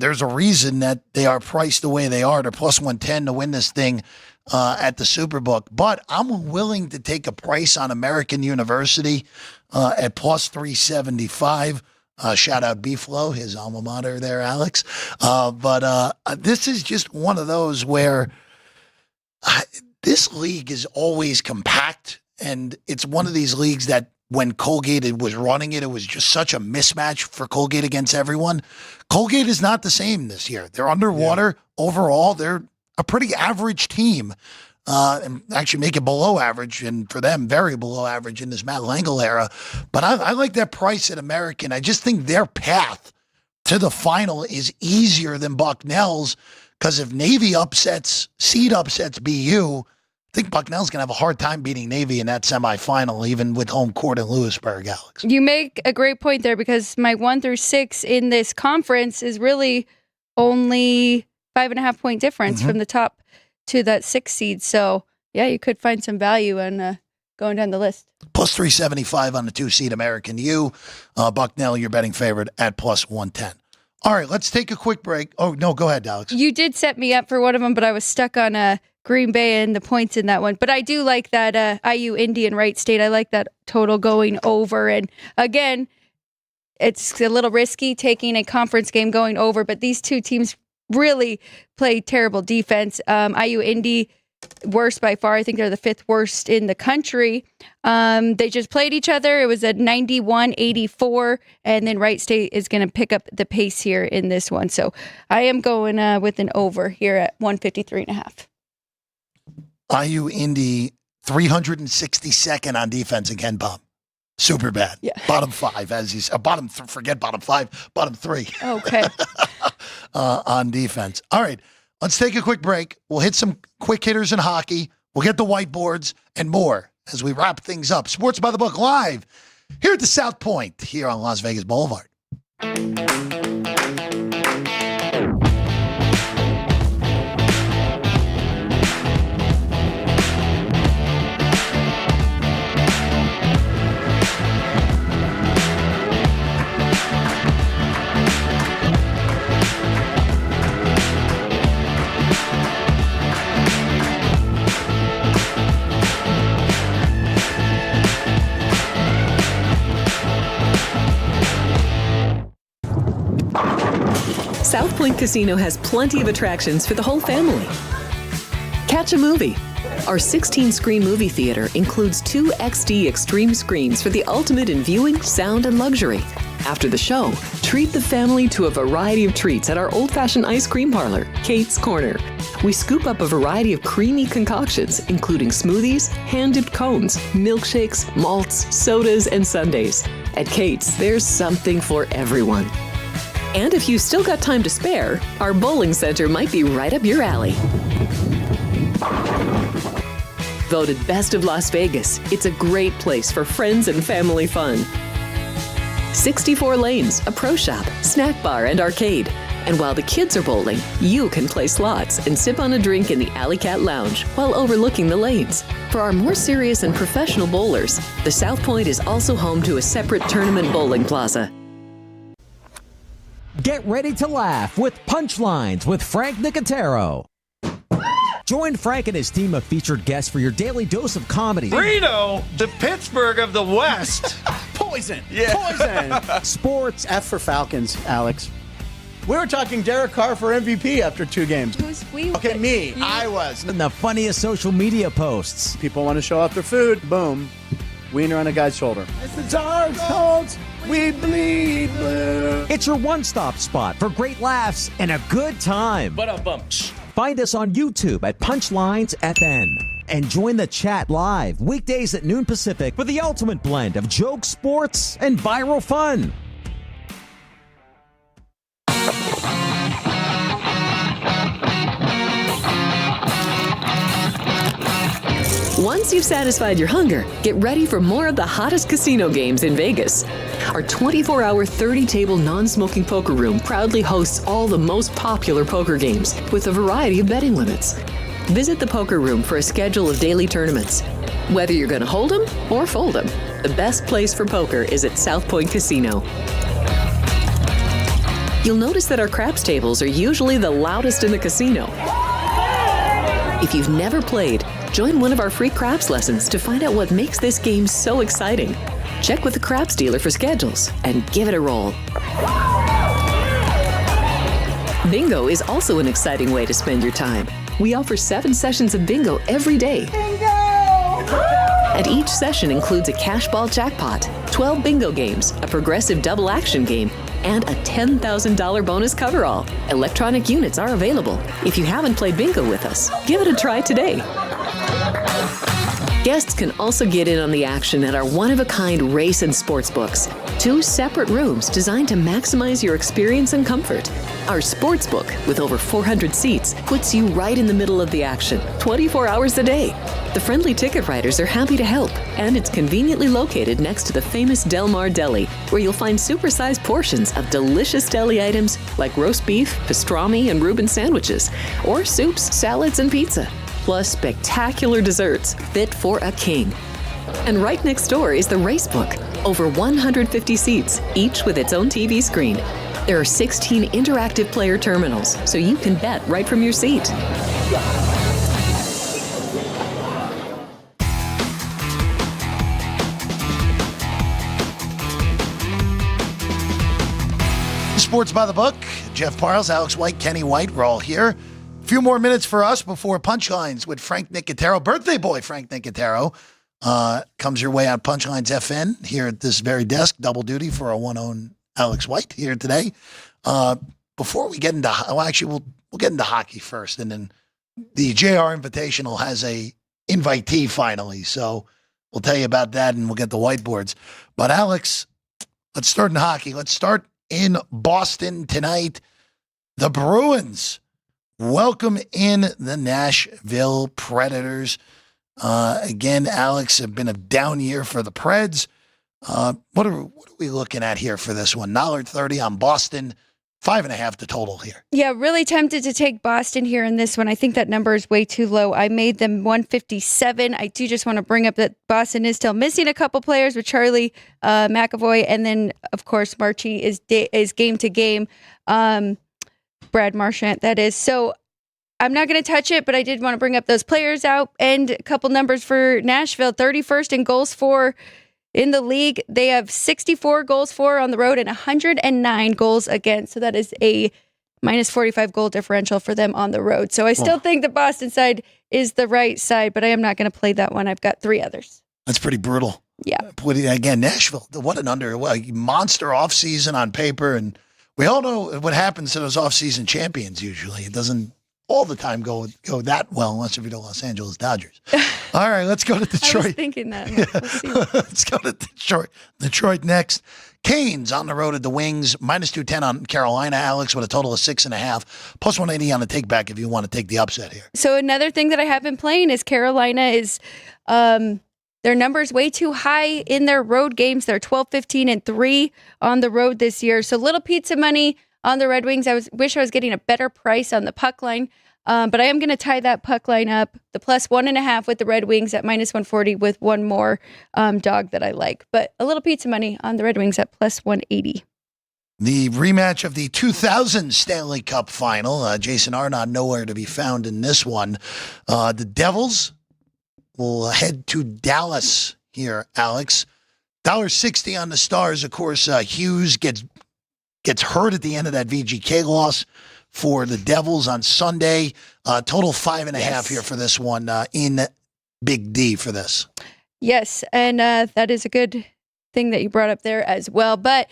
there's a reason that they are priced the way they are. They're plus 110 to win this thing at the Superbook. But I'm willing to take a price on American University at plus 375. Shout out B-Flow, his alma mater there, Alex. But this is just one of those where this league is always compact, and it's one of these leagues that when Colgate was running it, it was just such a mismatch for Colgate against everyone. Colgate is not the same this year. They're underwater. Yeah. Overall, they're a pretty average team. And actually make it below average, and for them, very below average in this Matt Langle era. But I like that price at American. I just think their path to the final is easier than Bucknell's, because if Navy seed upsets BU, I think Bucknell's going to have a hard time beating Navy in that semifinal, even with home court in Lewisburg, Alex. You make a great point there, because my 1 through 6 in this conference is really only 5.5 point difference from the top to that 6 seed. So yeah, you could find some value in going down the list. Plus 375 on the 2 seed American U. Bucknell, your betting favorite at plus 110. All right, let's take a quick break. Oh, no, go ahead, Alex. You did set me up for one of them, but I was stuck on Green Bay and the points in that one. But I do like that IU Indian Wright State. I like that total going over. And again, it's a little risky taking a conference game going over, but these 2 teams really play terrible defense. IU Indy, worst by far. I think they're the 5th worst in the country. They just played each other. It was a 91-84, and then Wright State is going to pick up the pace here in this one. So I am going with an over here at 153.5. IU Indy, 362nd on defense in Ken Palm. Super bad. Yeah. Bottom 5, as you said. Forget bottom 5, bottom 3. Okay. On defense. All right, let's take a quick break. We'll hit some quick hitters in hockey. We'll get the whiteboards and more as we wrap things up. Sports by the Book live here at the South Point here on Las Vegas Boulevard. Point Casino has plenty of attractions for the whole family. Catch a movie. Our 16-screen movie theater includes 2 XD Extreme screens for the ultimate in viewing, sound, and luxury. After the show, treat the family to a variety of treats at our old-fashioned ice cream parlor, Kate's Corner. We scoop up a variety of creamy concoctions, including smoothies, hand-dipped cones, milkshakes, malts, sodas, and sundaes. At Kate's, there's something for everyone. And if you've still got time to spare, our bowling center might be right up your alley. Voted Best of Las Vegas, it's a great place for friends and family fun. 64 lanes, a pro shop, snack bar, and arcade. And while the kids are bowling, you can play slots and sip on a drink in the Alley Cat Lounge while overlooking the lanes. For our more serious and professional bowlers, the South Point is also home to a separate tournament bowling plaza. Get ready to laugh with Punchlines with Frank Nicotero. Join Frank and his team of featured guests for your daily dose of comedy. Reno, the Pittsburgh of the West. Poison. Yeah. Poison. Sports. F for Falcons, Alex. We were talking Derek Carr for MVP after 2 games. Who's we? Okay, me. I was. And the funniest social media posts. People want to show off their food. Boom. Wiener on a guy's shoulder. It's the Dark Colts. We bleed blue. It's your one-stop spot for great laughs and a good time. Find us on YouTube at Punchlines FN. And join the chat live weekdays at noon Pacific for the ultimate blend of jokes, sports, and viral fun. Once you've satisfied your hunger, get ready for more of the hottest casino games in Vegas. Our 24-hour, 30-table non-smoking poker room proudly hosts all the most popular poker games with a variety of betting limits. Visit the poker room for a schedule of daily tournaments. Whether you're going to hold 'em or fold 'em, the best place for poker is at South Point Casino. You'll notice that our craps tables are usually the loudest in the casino. If you've never played, join one of our free craps lessons to find out what makes this game so exciting. Check with the craps dealer for schedules and give it a roll. Bingo is also an exciting way to spend your time. We offer 7 sessions of bingo every day. And each session includes a cash ball jackpot, 12 bingo games, a progressive double action game, and a $10,000 bonus coverall. Electronic units are available. If you haven't played bingo with us, give it a try today. Guests can also get in on the action at our one-of-a-kind race and sports books, 2 separate rooms designed to maximize your experience and comfort. Our sports book, with over 400 seats, puts you right in the middle of the action, 24 hours a day. The friendly ticket writers are happy to help, and it's conveniently located next to the famous Del Mar Deli, where you'll find supersized portions of delicious deli items like roast beef, pastrami, and Reuben sandwiches, or soups, salads, and pizza, plus spectacular desserts fit for a king. And right next door is the race book, over 150 seats, each with its own TV screen. There are 16 interactive player terminals, so you can bet right from your seat. Sports by the Book. Jeff Parles, Alex White, Kenny White, we're all here. A few more minutes for us before Punchlines with Frank Nicotero. Birthday boy Frank Nicotero comes your way on Punchlines FN here at this very desk. Double duty for our one own Alex White here today. Before we get into, well, actually, we'll get into hockey first, and then the JR Invitational has a invitee finally. So we'll tell you about that, and we'll get the whiteboards. But Alex, let's start in hockey. Let's start in Boston tonight. The Bruins welcome in the Nashville Predators. Again, Alex, have been a down year for the Preds. What are we looking at here for this one? $1.30 on Boston, 5.5 the total here. Yeah, really tempted to take Boston here in this one. I think that number is way too low. I made them 157. I do just want to bring up that Boston is still missing a couple players with Charlie McAvoy, and then of course Marchie is game to game. Brad Marchand, that is. So I'm not going to touch it, but I did want to bring up those players out and a couple numbers for Nashville. 31st in goals for in the league. They have 64 goals for on the road and 109 goals against. So that is a minus 45 goal differential for them on the road. So I still think the Boston side is the right side, but I am not going to play that one. I've got 3 others. That's pretty brutal. Yeah. Again, Nashville, what an monster offseason on paper. And we all know what happens to those offseason champions usually. It doesn't all the time go that well, unless if you're the Los Angeles Dodgers. All right, let's go to Detroit. I was thinking that. We'll see. Let's go to Detroit. Detroit next. Canes on the road at the Wings, minus 210 on Carolina, Alex, with a total of 6.5, plus 180 on the take back if you want to take the upset here. So another thing that I have been playing is Carolina is their numbers way too high in their road games. They're 12, 15, and 3 on the road this year. So little pizza money on the Red Wings. Wish I was getting a better price on the puck line. But I am going to tie that puck line up, the plus 1.5 with the Red Wings at minus 140 with one more dog that I like. But a little pizza money on the Red Wings at plus 180. The rematch of the 2000 Stanley Cup final. Jason Arnott nowhere to be found in this one. The Devils will head to Dallas here, Alex. $1.60 on the Stars. Of course, Hughes gets hurt at the end of that VGK loss for the Devils on Sunday. Total 5.5 here for this one in Big D for this. Yes, and that is a good thing that you brought up there as well. But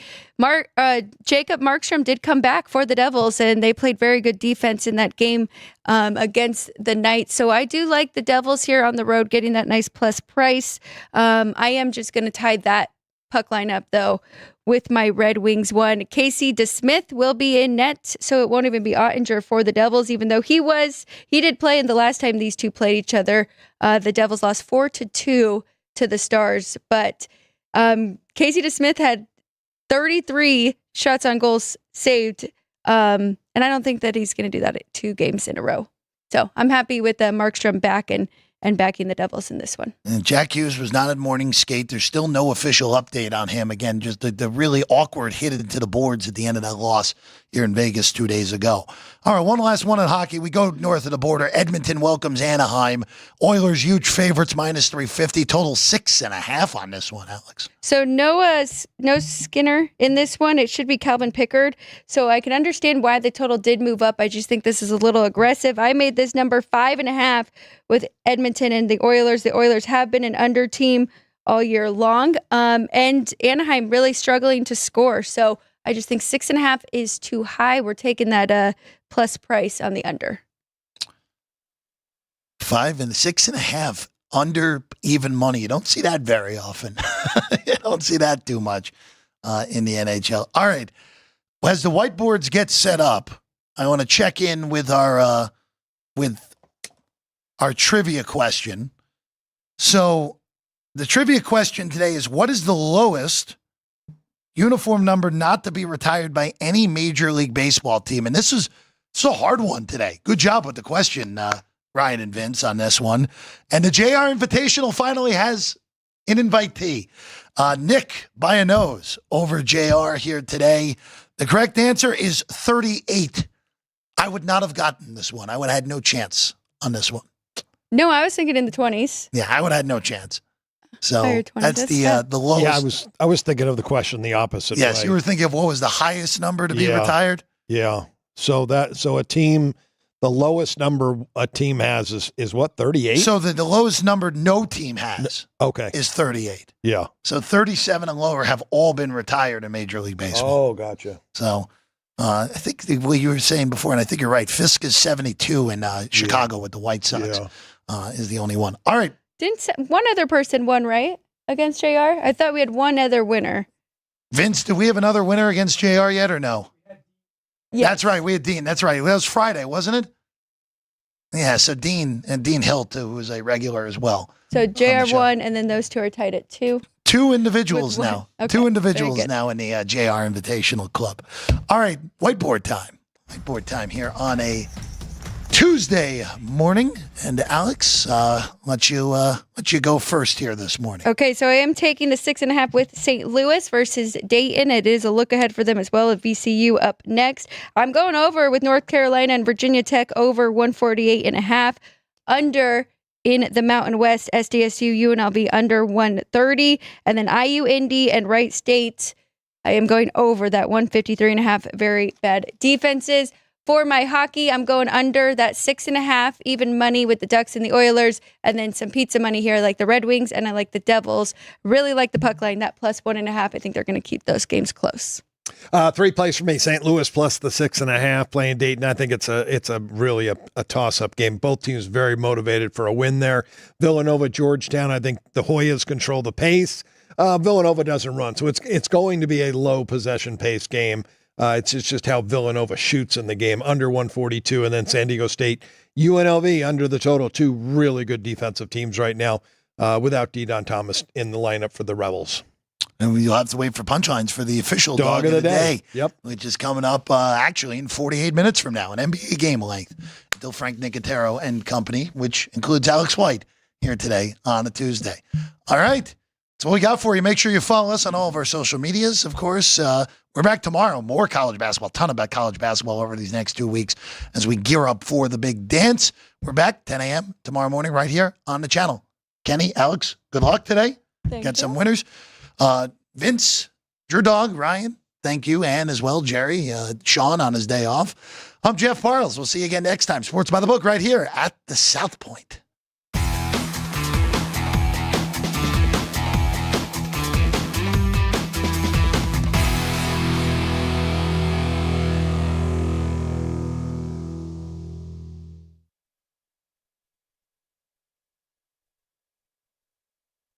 Jacob Markstrom did come back for the Devils, and they played very good defense in that game against the Knights. So I do like the Devils here on the road, getting that nice plus price. I am just going to tie that puck line up, though, with my Red Wings one. Casey DeSmith will be in net, so it won't even be Ottinger for the Devils, even though he did play in the last time these two played each other. The Devils lost 4-2 to the Stars, but Casey DeSmith had 33 shots on goals saved, and I don't think that he's going to do that at 2 games in a row. So I'm happy with Markstrom back and backing the Devils in this one. And Jack Hughes was not at morning skate. There's still no official update on him. Again, just the really awkward hit into the boards at the end of that loss here in Vegas 2 days ago. All right, one last one in hockey. We go north of the border. Edmonton welcomes Anaheim. Oilers huge favorites, minus 350. Total 6.5 on this one, Alex. So no Skinner in this one. It should be Calvin Pickard. So I can understand why the total did move up. I just think this is a little aggressive. I made this number 5.5 with Edmonton and the Oilers. The Oilers have been an under team all year long. And Anaheim really struggling to score. So I just think 6.5 is too high. We're taking that plus price on the under. 5 and 6.5 under even money. You don't see that very often. You don't see that too much in the NHL. All right. As the whiteboards get set up, I want to check in with our trivia question. So the trivia question today is, what is the lowest uniform number not to be retired by any Major League Baseball team? And this is a hard one today. Good job with the question, Ryan and Vince, on this one. And the JR Invitational finally has an invitee. Nick by a nose over JR here today. The correct answer is 38. I would not have gotten this one. I would have had no chance on this one. No, I was thinking in the 20s. Yeah, I would have had no chance. So that's the lowest. Yeah, I was thinking of the question the opposite Yes, way. you were thinking of what was the highest number to be retired? Yeah. So a team, the lowest number a team has is what, 38? So the lowest number no team has is 38. Yeah. So 37 and lower have all been retired in Major League Baseball. Oh, gotcha. So I think what you were saying before, and I think you're right, Fisk is 72 in Chicago with the White Sox is the only one. All right. One other person won, right? Against JR? I thought we had one other winner. Vince, do we have another winner against JR yet or no? Yes. That's right. We had Dean. That's right. That was Friday, wasn't it? Yeah. So Dean Hilt, who was a regular as well. So JR won, and then those two are tied at 2. 2 individuals now. Okay, 2 individuals now in the JR Invitational Club. All right. Whiteboard time. Whiteboard time here on a Tuesday morning. And Alex, let you go first here this morning. Okay, so I am taking the 6.5 with St. Louis versus Dayton. It is a look ahead for them as well. Of VCU up next. I'm going over with North Carolina and Virginia Tech over 148.5. Under in the Mountain West, SDSU UNLV under 130, and then IU Indy and Wright State. I am going over that 153.5. Very bad defenses. For my hockey, I'm going under that 6.5, even money with the Ducks and the Oilers, and then some pizza money here. I like the Red Wings and I like the Devils. Really like the puck line, that plus 1.5. I think they're going to keep those games close. 3 plays for me. St. Louis plus the 6.5 playing Dayton. I think it's a really a toss-up game. Both teams very motivated for a win there. Villanova, Georgetown. I think the Hoyas control the pace. Villanova doesn't run, so it's going to be a low possession pace game. It's just how Villanova shoots in the game, under 142, and then San Diego State, UNLV under the total. 2 really good defensive teams right now without Deion Thomas in the lineup for the Rebels. And you'll have to wait for punchlines for the official dog of the day. Yep. Which is coming up actually in 48 minutes from now, an NBA game length. Until Frank Nicotero and company, which includes Alex White here today on a Tuesday. All right. That's what we got for you. Make sure you follow us on all of our social medias. Of course, we're back tomorrow. More college basketball, ton about college basketball over these next 2 weeks as we gear up for the big dance. We're back 10 a.m. tomorrow morning right here on the channel. Kenny, Alex, good luck today. Get some winners. Vince, your dog, Ryan, thank you. And as well, Jerry, Sean on his day off. I'm Jeff Parles. We'll see you again next time. Sports by the Book right here at the South Point.